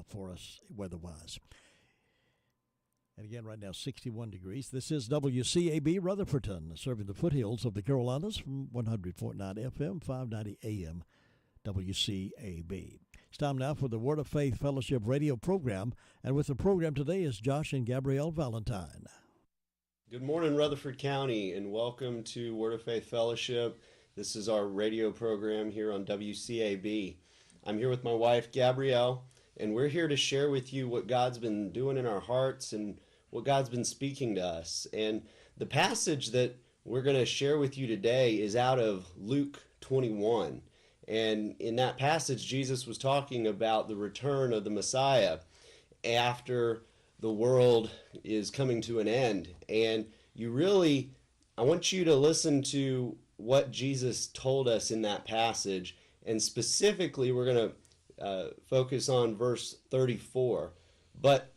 for us weather-wise. And again, right now, 61 degrees. This is WCAB Rutherfordton, serving the foothills of the Carolinas from 100.9 FM, 590 AM, WCAB. It's time now for the Word of Faith Fellowship radio program. And with the program today is Josh and Gabrielle Valentine. Good morning, Rutherford County, and welcome to Word of Faith Fellowship. This is our radio program here on WCAB. I'm here with my wife, Gabrielle, and we're here to share with you what God's been doing in our hearts and what God's been speaking to us. And the passage that we're going to share with you today is out of Luke 21. And in that passage, Jesus was talking about the return of the Messiah after the world is coming to an end. And I want you to listen to what Jesus told us in that passage. And specifically, we're going to focus on verse 34. But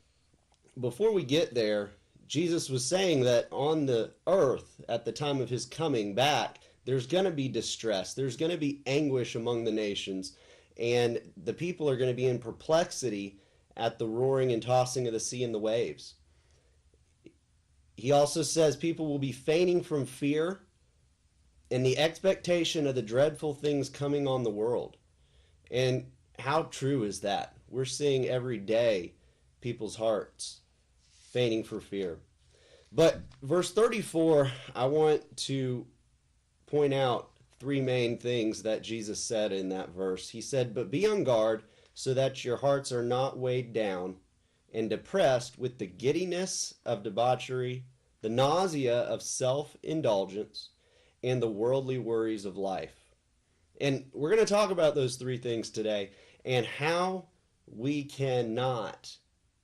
before we get there, Jesus was saying that on the earth at the time of his coming back, there's going to be distress. There's going to be anguish among the nations. And the people are going to be in perplexity at the roaring and tossing of the sea and the waves. He also says people will be fainting from fear and the expectation of the dreadful things coming on the world. And how true is that? We're seeing every day people's hearts fainting for fear. But verse 34, I want to point out three main things that Jesus said in that verse. He said, "But be on guard so that your hearts are not weighed down and depressed with the giddiness of debauchery, the nausea of self-indulgence, and the worldly worries of life." And we're going to talk about those three things today and how we cannot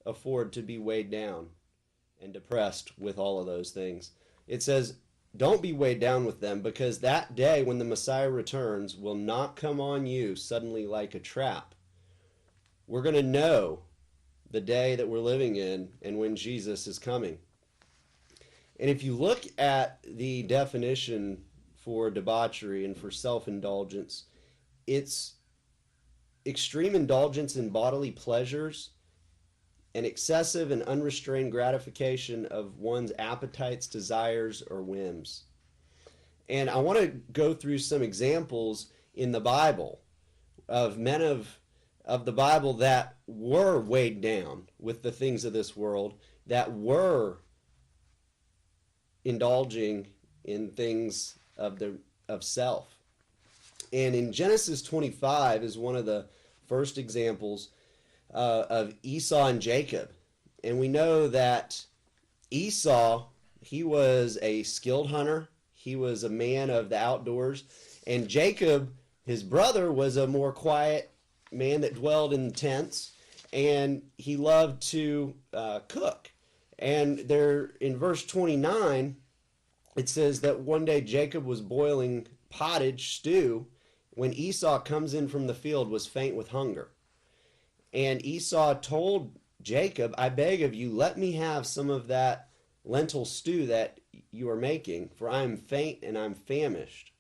afford to be weighed down and depressed with all of those things. It says, don't be weighed down with them, because that day when the Messiah returns will not come on you suddenly like a trap. We're going to know the day that we're living in and when Jesus is coming. And if you look at the definition for debauchery and for self-indulgence, it's extreme indulgence in bodily pleasures and excessive and unrestrained gratification of one's appetites, desires, or whims. And I want to go through some examples in the Bible of men of the Bible that were weighed down with the things of this world, that were indulging in things of self. And in Genesis 25 is one of the first examples of Esau and Jacob. And we know that Esau, he was a skilled hunter. He was a man of the outdoors. And Jacob, his brother, was a more quiet man that dwelled in tents. And he loved to cook. And there in verse 29, it says that one day Jacob was boiling pottage stew when Esau comes in from the field, was faint with hunger. And Esau told Jacob, "I beg of you, let me have some of that lentil stew that you are making, for I am faint and I'm famished."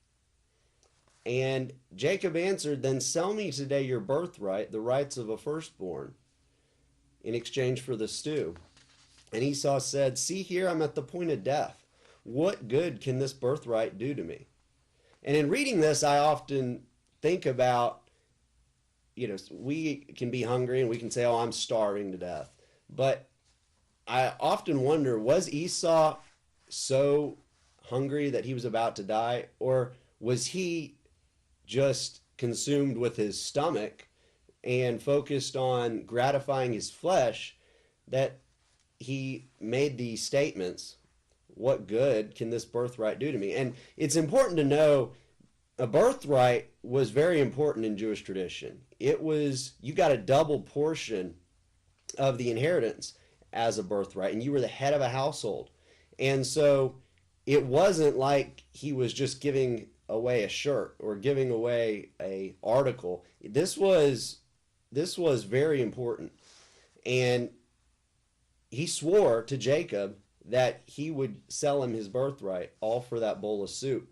And Jacob answered, "Then sell me today your birthright, the rights of a firstborn, in exchange for the stew." And Esau said, "See here, I'm at the point of death. What good can this birthright do to me?" And in reading this, I often think about, we can be hungry and we can say, "Oh, I'm starving to death." But I often wonder, was Esau so hungry that he was about to die? Or was he just consumed with his stomach and focused on gratifying his flesh that he made these statements, "What good can this birthright do to me?" And it's important to know a birthright was very important in Jewish tradition. It was, you got a double portion of the inheritance as a birthright, and you were the head of a household. And so it wasn't like he was just giving away a shirt or giving away a article. This was very important. And he swore to Jacob that he would sell him his birthright, all for that bowl of soup.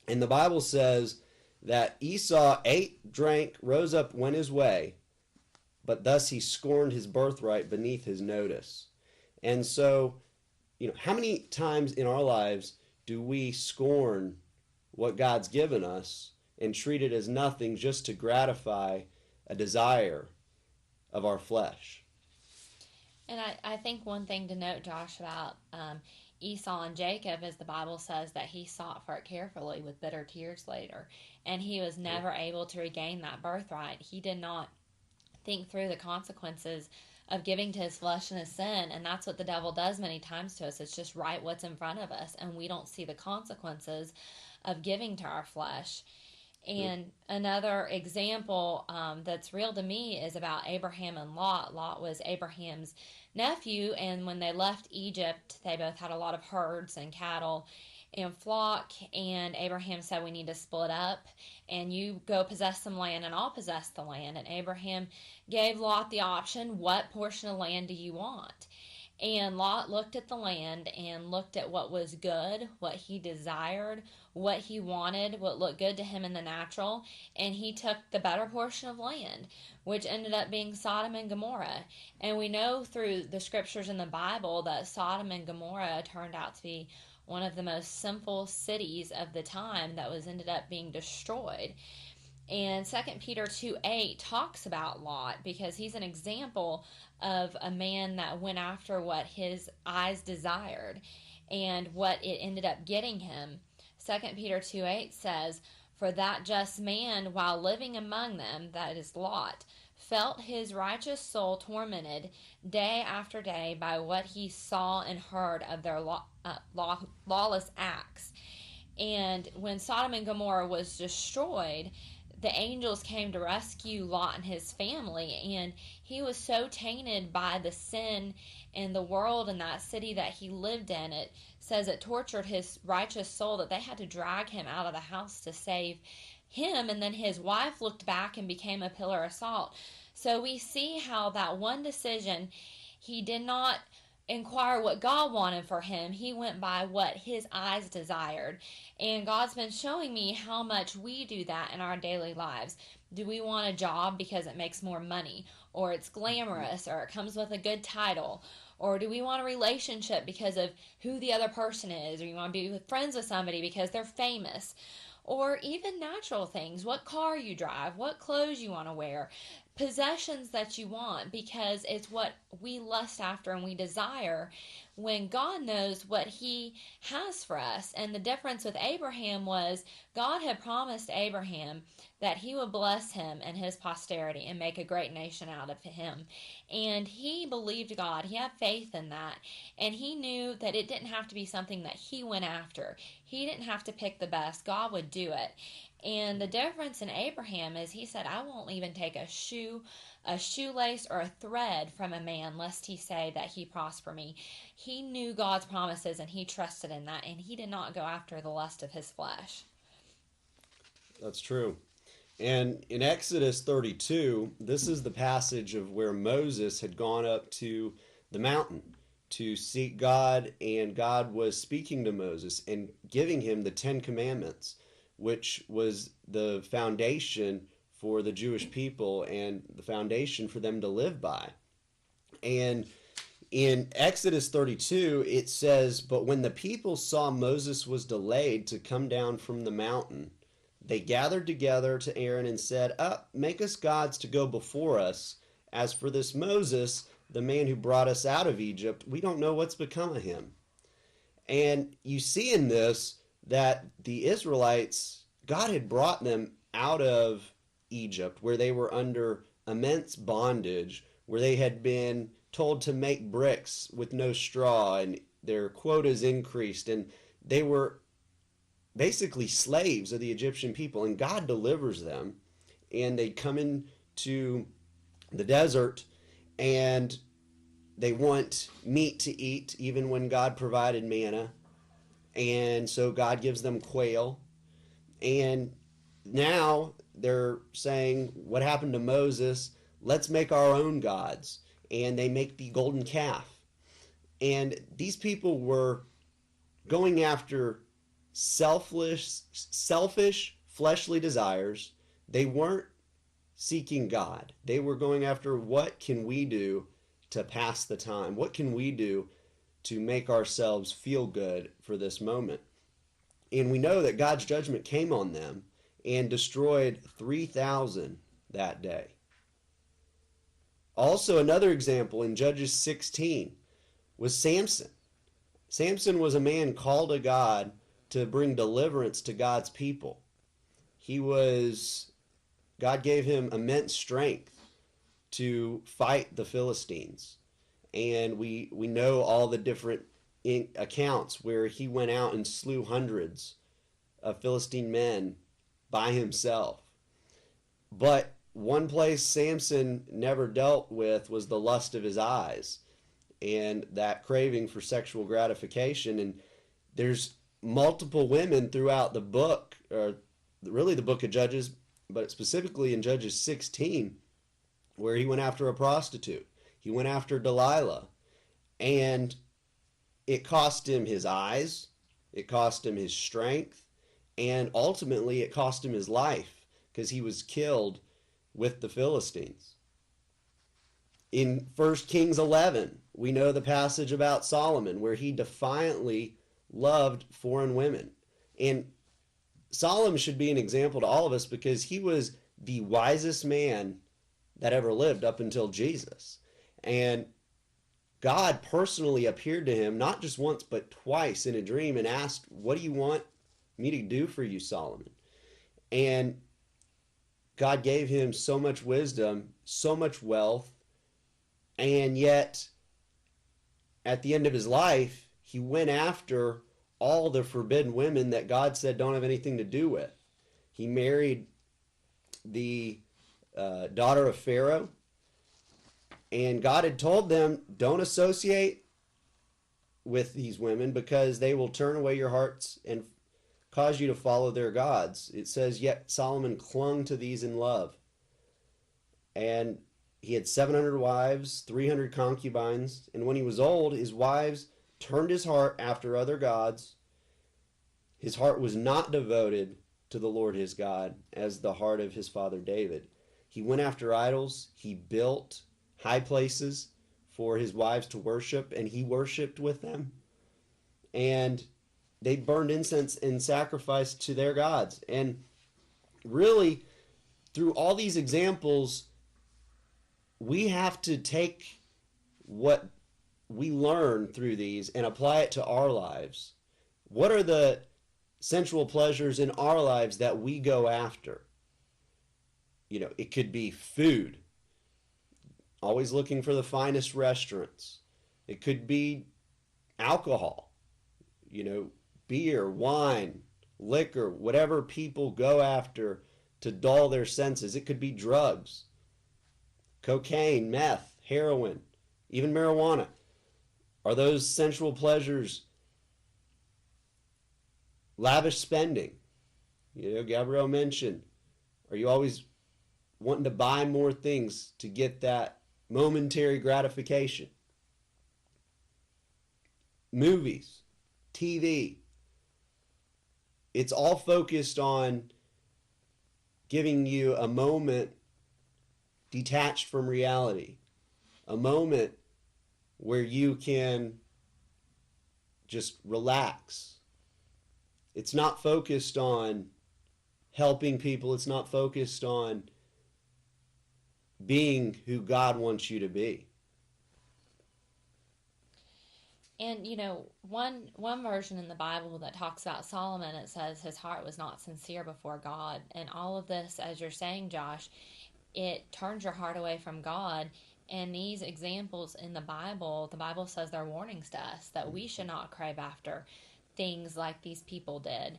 And the Bible says that Esau ate, drank, rose up, went his way, but thus he scorned his birthright beneath his notice. And so, how many times in our lives do we scorn what God's given us and treat it as nothing just to gratify a desire of our flesh? And I think one thing to note, Josh, about Esau and Jacob is the Bible says that he sought for it carefully with bitter tears later, and he was never able to regain that birthright. He did not think through the consequences of giving to his flesh and his sin, and that's what the devil does many times to us. It's just right what's in front of us, and we don't see the consequences of giving to our flesh. And another example that's real to me is about Abraham and Lot. Lot was Abraham's nephew, and when they left Egypt, they both had a lot of herds and cattle and flock, and Abraham said, we need to split up, and you go possess some land, and I'll possess the land. And Abraham gave Lot the option, what portion of land do you want? And Lot looked at the land and looked at what was good, what he desired, what he wanted, what looked good to him in the natural, and he took the better portion of land, which ended up being Sodom and Gomorrah. And we know through the scriptures in the Bible that Sodom and Gomorrah turned out to be one of the most sinful cities of the time that was ended up being destroyed. And 2 Peter 2:8 talks about Lot because he's an example of a man that went after what his eyes desired and what it ended up getting him. 2 Peter 2:8 says, for that just man, while living among them, that is Lot, felt his righteous soul tormented day after day by what he saw and heard of their lawless acts. And when Sodom and Gomorrah was destroyed, the angels came to rescue Lot and his family, and he was so tainted by the sin and the world in that city that he lived in. It says it tortured his righteous soul that they had to drag him out of the house to save him, and then his wife looked back and became a pillar of salt. So we see how that one decision, he did not inquire what God wanted for him. He went by what his eyes desired. And God's been showing me how much we do that in our daily lives. Do we want a job because it makes more money, or it's glamorous, or it comes with a good title? Or do we want a relationship because of who the other person is, or you want to be friends with somebody because they're famous? Or even natural things, what car you drive, what clothes you want to wear, possessions that you want, because it's what we lust after and we desire when God knows what he has for us. And the difference with Abraham was God had promised Abraham that he would bless him and his posterity and make a great nation out of him. And he believed God. He had faith in that. And he knew that it didn't have to be something that he went after. He didn't have to pick the best. God would do it. And the difference in Abraham is he said, I won't even take a shoelace or a thread from a man lest he say that he prosper me. He knew God's promises and he trusted in that, and he did not go after the lust of his flesh. That's true. And in Exodus 32, this is the passage of where Moses had gone up to the mountain to seek God, and God was speaking to Moses and giving him the 10 Commandments, which was the foundation for the Jewish people and the foundation for them to live by. And in Exodus 32, it says, but when the people saw Moses was delayed to come down from the mountain, they gathered together to Aaron and said, make us gods to go before us. As for this Moses, the man who brought us out of Egypt, we don't know what's become of him. And you see in this that the Israelites, God had brought them out of Egypt, where they were under immense bondage, where they had been told to make bricks with no straw, and their quotas increased, and they were basically slaves of the Egyptian people, and God delivers them, and they come into the desert, and they want meat to eat, even when God provided manna. And so God gives them quail. And now they're saying, what happened to Moses? Let's make our own gods. And they make the golden calf. And these people were going after selfish, fleshly desires. They weren't seeking God. They were going after, what can we do to pass the time? What can we do to make ourselves feel good for this moment? And we know that God's judgment came on them and destroyed 3,000 that day. Also, another example in Judges 16 was Samson. Samson was a man called of God to bring deliverance to God's people. God gave him immense strength to fight the Philistines. And we know all the different accounts where he went out and slew hundreds of Philistine men by himself. But one place Samson never dealt with was the lust of his eyes and that craving for sexual gratification. And there's multiple women throughout the book, or really the book of Judges, but specifically in Judges 16, where he went after a prostitute. He went after Delilah, and it cost him his eyes, it cost him his strength, and ultimately it cost him his life, because he was killed with the Philistines. In 1 Kings 11, we know the passage about Solomon, where he defiantly loved foreign women. And Solomon should be an example to all of us, because he was the wisest man that ever lived up until Jesus. And God personally appeared to him, not just once, but twice in a dream, and asked, "What do you want me to do for you, Solomon?" And God gave him so much wisdom, so much wealth, and yet at the end of his life, he went after all the forbidden women that God said don't have anything to do with. He married the daughter of Pharaoh, and God had told them, don't associate with these women because they will turn away your hearts and cause you to follow their gods. It says, yet Solomon clung to these in love. And he had 700 wives, 300 concubines, and when he was old, his wives turned his heart after other gods. His heart was not devoted to the Lord his God as the heart of his father David. He went after idols. He built high places for his wives to worship, and he worshiped with them. And they burned incense and sacrificed to their gods. And really, through all these examples, we have to take what we learn through these and apply it to our lives. What are the sensual pleasures in our lives that we go after? You know, it could be food, always looking for the finest restaurants. It could be alcohol, you know, beer, wine, liquor, whatever people go after to dull their senses. It could be drugs, cocaine, meth, heroin, even marijuana. Are those sensual pleasures lavish spending? You know, Gabrielle mentioned, are you always wanting to buy more things to get that momentary gratification? Movies, TV, it's all focused on giving you a moment detached from reality, a moment where you can just relax. It's not focused on helping people. It's not focused on being who God wants you to be. And, you know, one version in the Bible that talks about Solomon, it says his heart was not sincere before God. And all of this, as you're saying, Josh, it turns your heart away from God. And these examples in the Bible says they're warnings to us that we should not crave after things like these people did.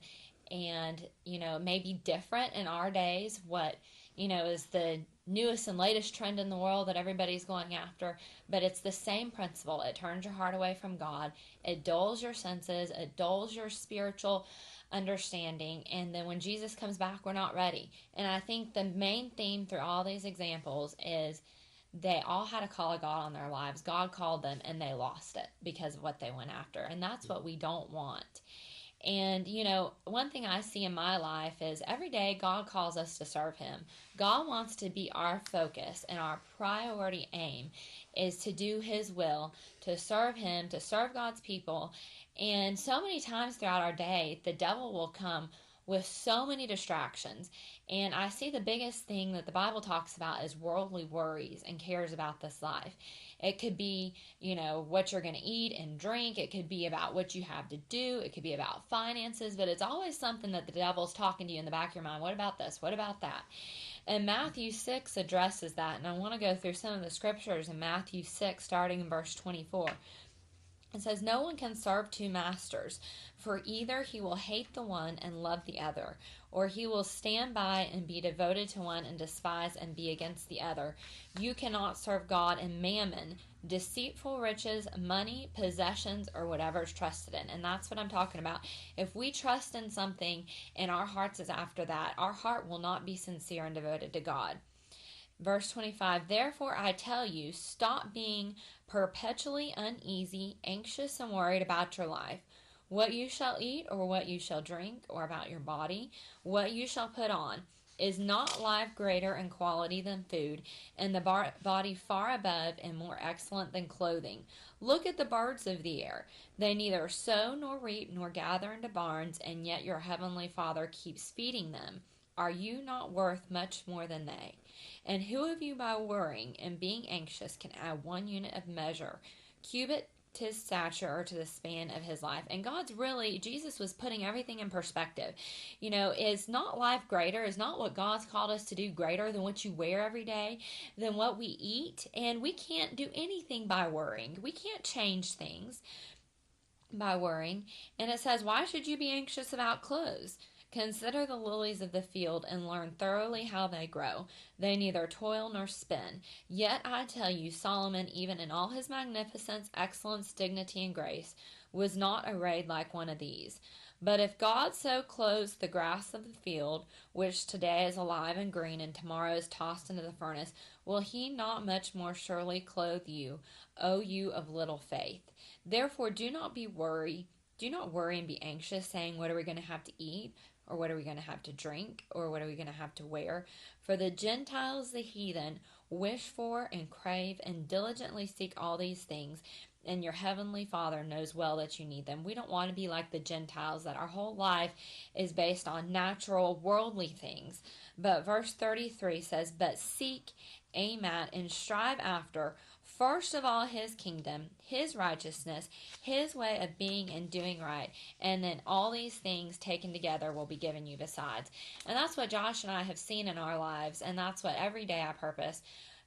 And, you know, it may be different in our days, what, you know, is the newest and latest trend in the world that everybody's going after, but it's the same principle. It turns your heart away from God. It dulls your senses. It dulls your spiritual understanding. And then when Jesus comes back, we're not ready. And I think the main theme through all these examples is they all had a call of God on their lives. God called them and they lost it because of what they went after. And that's what we don't want. And, one thing I see in my life is every day God calls us to serve Him. God wants to be our focus, and our priority aim is to do His will, to serve Him, to serve God's people. And so many times throughout our day, the devil will come with so many distractions. And I see the biggest thing that the Bible talks about is worldly worries and cares about this life. It could be, what you're going to eat and drink. It could be about what you have to do. It could be about finances, but it's always something that the devil's talking to you in the back of your mind. What about this? What about that? And Matthew 6 addresses that. And I want to go through some of the scriptures in Matthew 6, starting in verse 24. It says, "No one can serve two masters, for either he will hate the one and love the other, or he will stand by and be devoted to one and despise and be against the other. You cannot serve God and mammon, deceitful riches, money, possessions, or whatever is trusted in." And that's what I'm talking about. If we trust in something and our hearts is after that, our heart will not be sincere and devoted to God. Verse 25, "Therefore I tell you, stop being perpetually uneasy, anxious, and worried about your life, what you shall eat or what you shall drink, or about your body, what you shall put on. Is not life greater in quality than food, and the body far above and more excellent than clothing? Look at the birds of the air. They neither sow nor reap nor gather into barns, and yet your heavenly Father keeps feeding them. Are you not worth much more than they? And who of you by worrying and being anxious can add 1 unit of measure, cubit, to his stature or to the span of his life?" And Jesus was putting everything in perspective. Is not life greater? Is not what God's called us to do greater than what you wear every day, than what we eat? And we can't do anything by worrying. We can't change things by worrying. And it says, "Why should you be anxious about clothes? Consider the lilies of the field and learn thoroughly how they grow. They neither toil nor spin. Yet I tell you, Solomon, even in all his magnificence, excellence, dignity, and grace, was not arrayed like one of these. But if God so clothes the grass of the field, which today is alive and green and tomorrow is tossed into the furnace, will He not much more surely clothe you, O you of little faith? Therefore do not worry and be anxious, saying, what are we going to have to eat? Or what are we going to have to drink? Or what are we going to have to wear? For the Gentiles, the heathen, wish for and crave and diligently seek all these things, and your heavenly Father knows well that you need them." We don't want to be like the Gentiles, that our whole life is based on natural, worldly things. But verse 33 says, "But seek, aim at, and strive after, first of all, His kingdom, His righteousness, His way of being and doing right, and then all these things taken together will be given you besides." And that's what Josh and I have seen in our lives, and that's what every day I purpose.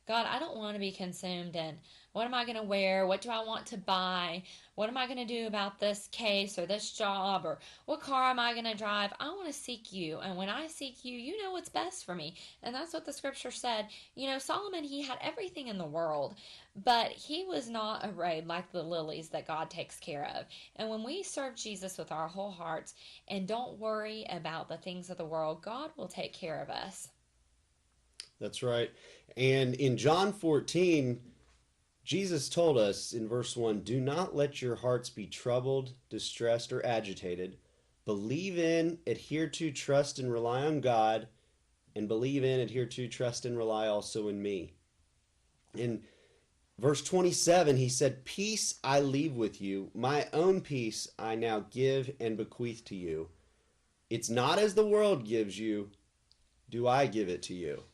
God, I don't want to be consumed in what am I going to wear? What do I want to buy? What am I going to do about this case or this job? Or what car am I going to drive? I want to seek you. And when I seek you, you know what's best for me. And that's what the scripture said. Solomon, he had everything in the world, but he was not arrayed like the lilies that God takes care of. And when we serve Jesus with our whole hearts and don't worry about the things of the world, God will take care of us. That's right. And in John 14, Jesus told us in verse 1, "Do not let your hearts be troubled, distressed, or agitated. Believe in, adhere to, trust, and rely on God, and believe in, adhere to, trust, and rely also in me." In verse 27, he said, "Peace I leave with you, my own peace I now give and bequeath to you. It's not as the world gives you, do I give it to you."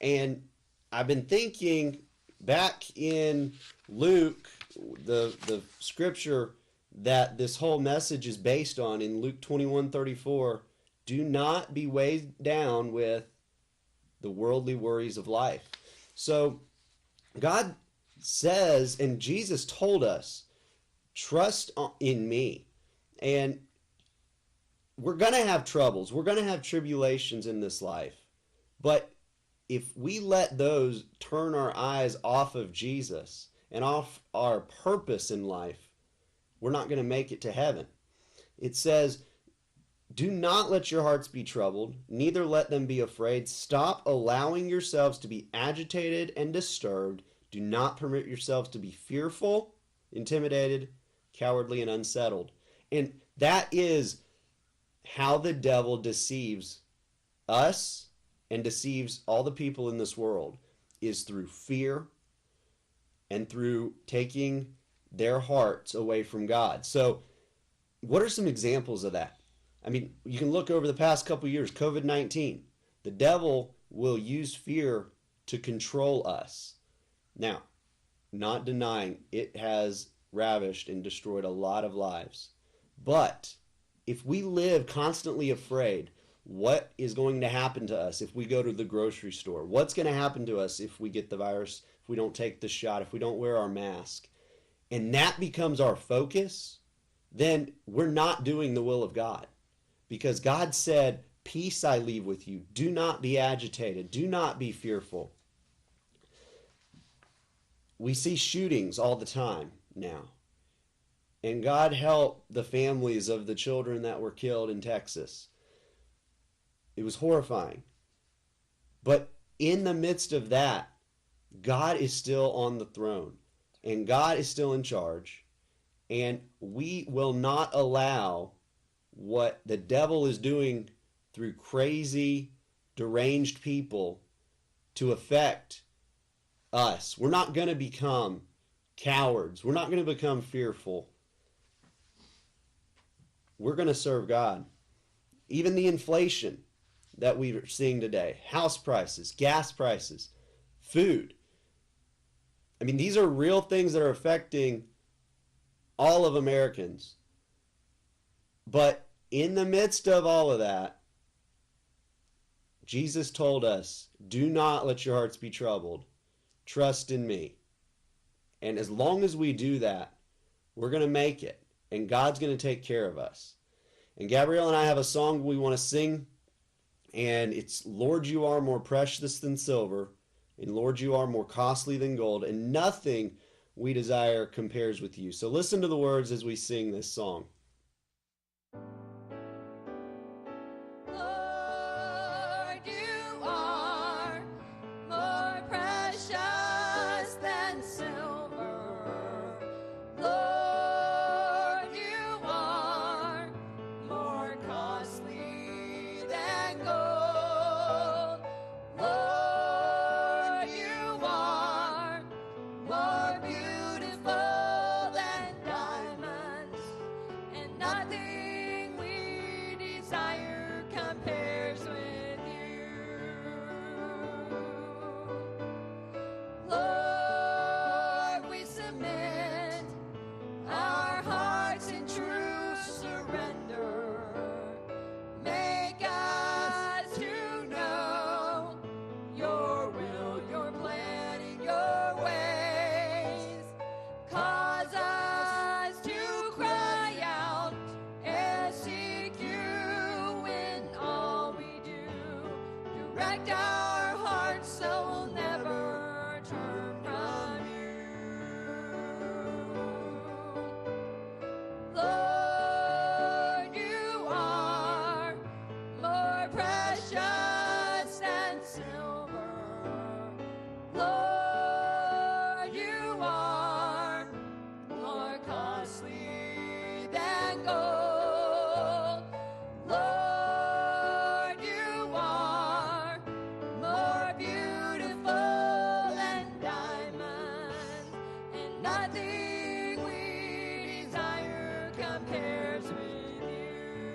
And I've been thinking back in Luke, the scripture that this whole message is based on, in Luke 21:34, do not be weighed down with the worldly worries of life. So God says, and Jesus told us, trust in me. And we're going to have troubles. We're going to have tribulations in this life. But if we let those turn our eyes off of Jesus and off our purpose in life, we're not going to make it to heaven. It says, "Do not let your hearts be troubled, neither let them be afraid. Stop allowing yourselves to be agitated and disturbed. Do not permit yourselves to be fearful, intimidated, cowardly, and unsettled." And that is how the devil deceives us and deceives all the people in this world is through fear and through taking their hearts away from God. So what are some examples of that? I mean, you can look over the past couple of years, COVID-19. The devil will use fear to control us. Now, not denying it has ravished and destroyed a lot of lives. But if we live constantly afraid, what is going to happen to us if we go to the grocery store? What's going to happen to us if we get the virus, if we don't take the shot, if we don't wear our mask? And that becomes our focus, then we're not doing the will of God. Because God said, peace I leave with you. Do not be agitated. Do not be fearful. We see shootings all the time now. And God help the families of the children that were killed in Texas. It was horrifying. But in the midst of that, God is still on the throne. And God is still in charge. And we will not allow what the devil is doing through crazy, deranged people to affect us. We're not going to become cowards. We're not going to become fearful. We're going to serve God. Even the inflation that we're seeing today, house prices, gas prices, food. I mean, these are real things that are affecting all of Americans. But in the midst of all of that, Jesus told us, do not let your hearts be troubled. Trust in me. And as long as we do that, we're going to make it. And God's going to take care of us. And Gabrielle and I have a song we want to sing. And it's, Lord, you are more precious than silver. And Lord, you are more costly than gold. And nothing we desire compares with you. So listen to the words as we sing this song. Lord, you are more precious than silver. Lord, you are more costly than gold. Lord, you are more beautiful than diamonds, and nothing we desire compares with you. Lord, we submit our hearts in true surrender. Make us to know your will, your plan, and your ways. Cause us to cry out and seek you in all we do. Direct our hearts so we'll never turn from you. Lord, you are more precious than silver. Lord, you are more costly than gold. Lord, you are more beautiful than diamonds, and nothing we desire compares with you.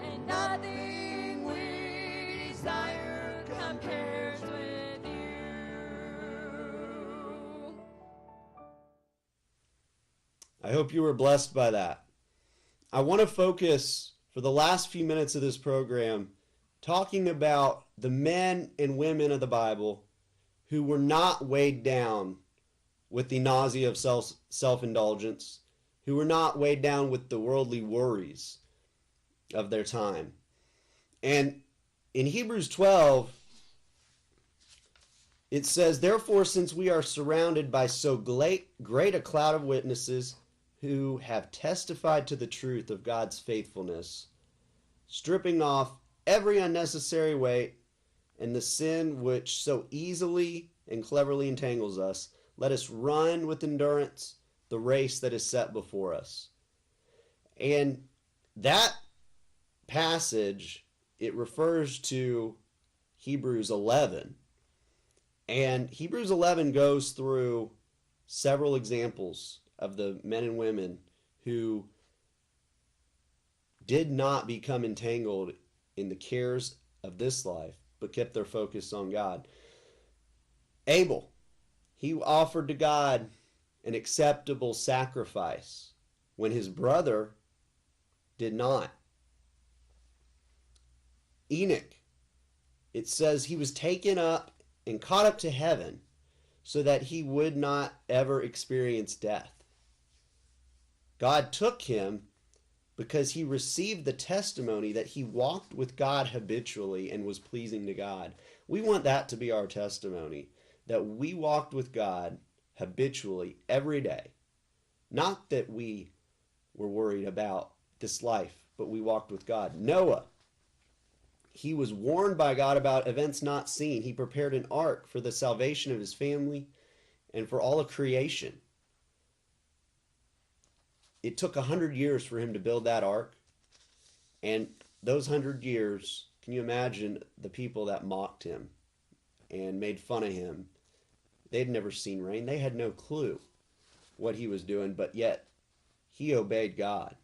And nothing we desire compares with you. I hope you were blessed by that. I want to focus for the last few minutes of this program talking about the men and women of the Bible who were not weighed down with the nausea of self-indulgence, who were not weighed down with the worldly worries of their time. And in Hebrews 12, it says, therefore, since we are surrounded by so great a cloud of witnesses who have testified to the truth of God's faithfulness, stripping off every unnecessary weight and the sin which so easily and cleverly entangles us, let us run with endurance the race that is set before us. And that passage, it refers to Hebrews 11. And Hebrews 11 goes through several examples of the men and women who did not become entangled in the cares of this life, but kept their focus on God. Abel, he offered to God an acceptable sacrifice when his brother did not. Enoch, it says he was taken up and caught up to heaven so that he would not ever experience death. God took him because he received the testimony that he walked with God habitually and was pleasing to God. We want that to be our testimony, that we walked with God habitually every day. Not that we were worried about this life, but we walked with God. Noah, he was warned by God about events not seen. He prepared an ark for the salvation of his family and for all of creation. It took 100 years for him to build that ark. And those 100 years, can you imagine the people that mocked him and made fun of him? They'd never seen rain. They had no clue what he was doing, but yet he obeyed God.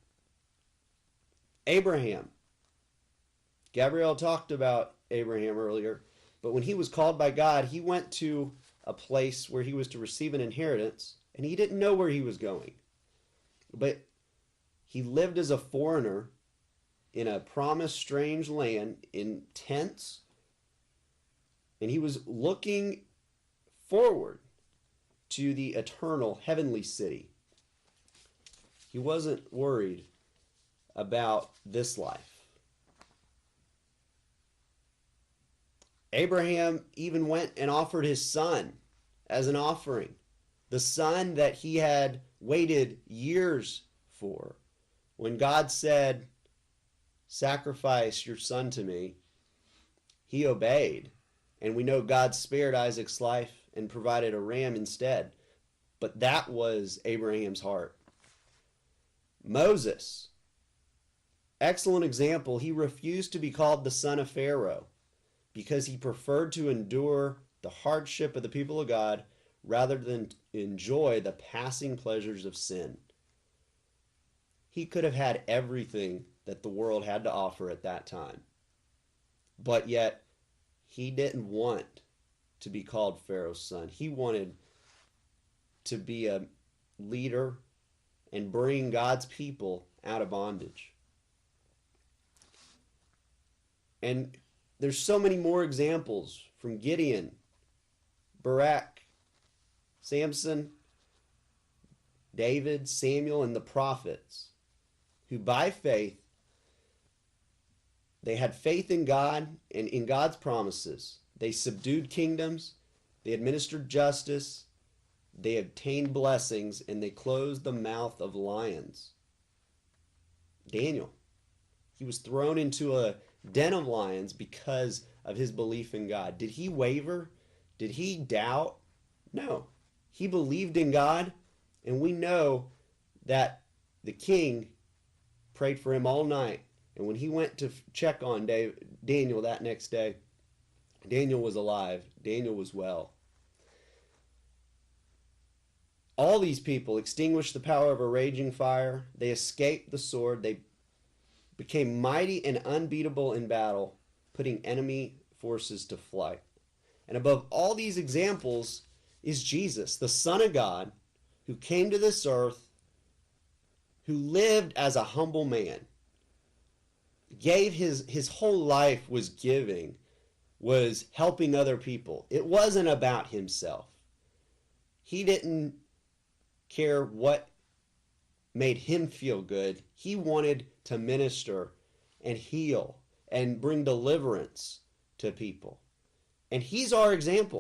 Abraham. Gabrielle talked about Abraham earlier, but when he was called by God, he went to a place where he was to receive an inheritance, and he didn't know where he was going. But he lived as a foreigner in a promised strange land in tents, and he was looking forward to the eternal heavenly city. He wasn't worried about this life. Abraham even went and offered his son as an offering, the son that he had waited years for. When God said, "Sacrifice your son to me," he obeyed. And we know God spared Isaac's life and provided a ram instead. But that was Abraham's heart. Moses, excellent example. He refused to be called the son of Pharaoh because he preferred to endure the hardship of the people of God rather than enjoy the passing pleasures of sin. He could have had everything that the world had to offer at that time. But yet, he didn't want to be called Pharaoh's son. He wanted to be a leader and bring God's people out of bondage. And there's so many more examples from Gideon, Barak, Samson, David, Samuel, and the prophets, who by faith, they had faith in God and in God's promises. They subdued kingdoms, they administered justice, they obtained blessings, and they closed the mouth of lions. Daniel, he was thrown into a den of lions because of his belief in God. Did he waver? Did he doubt? No. He believed in God, and we know that the king prayed for him all night. And when he went to check on Daniel that next day, Daniel was alive. Daniel was well. All these people extinguished the power of a raging fire. They escaped the sword. They became mighty and unbeatable in battle, putting enemy forces to flight. And above all these examples is Jesus, the Son of God, who came to this earth, who lived as a humble man, gave his whole life was giving, was helping other people. It wasn't about himself. He didn't care what made him feel good. He wanted to minister and heal and bring deliverance to people. And he's our example.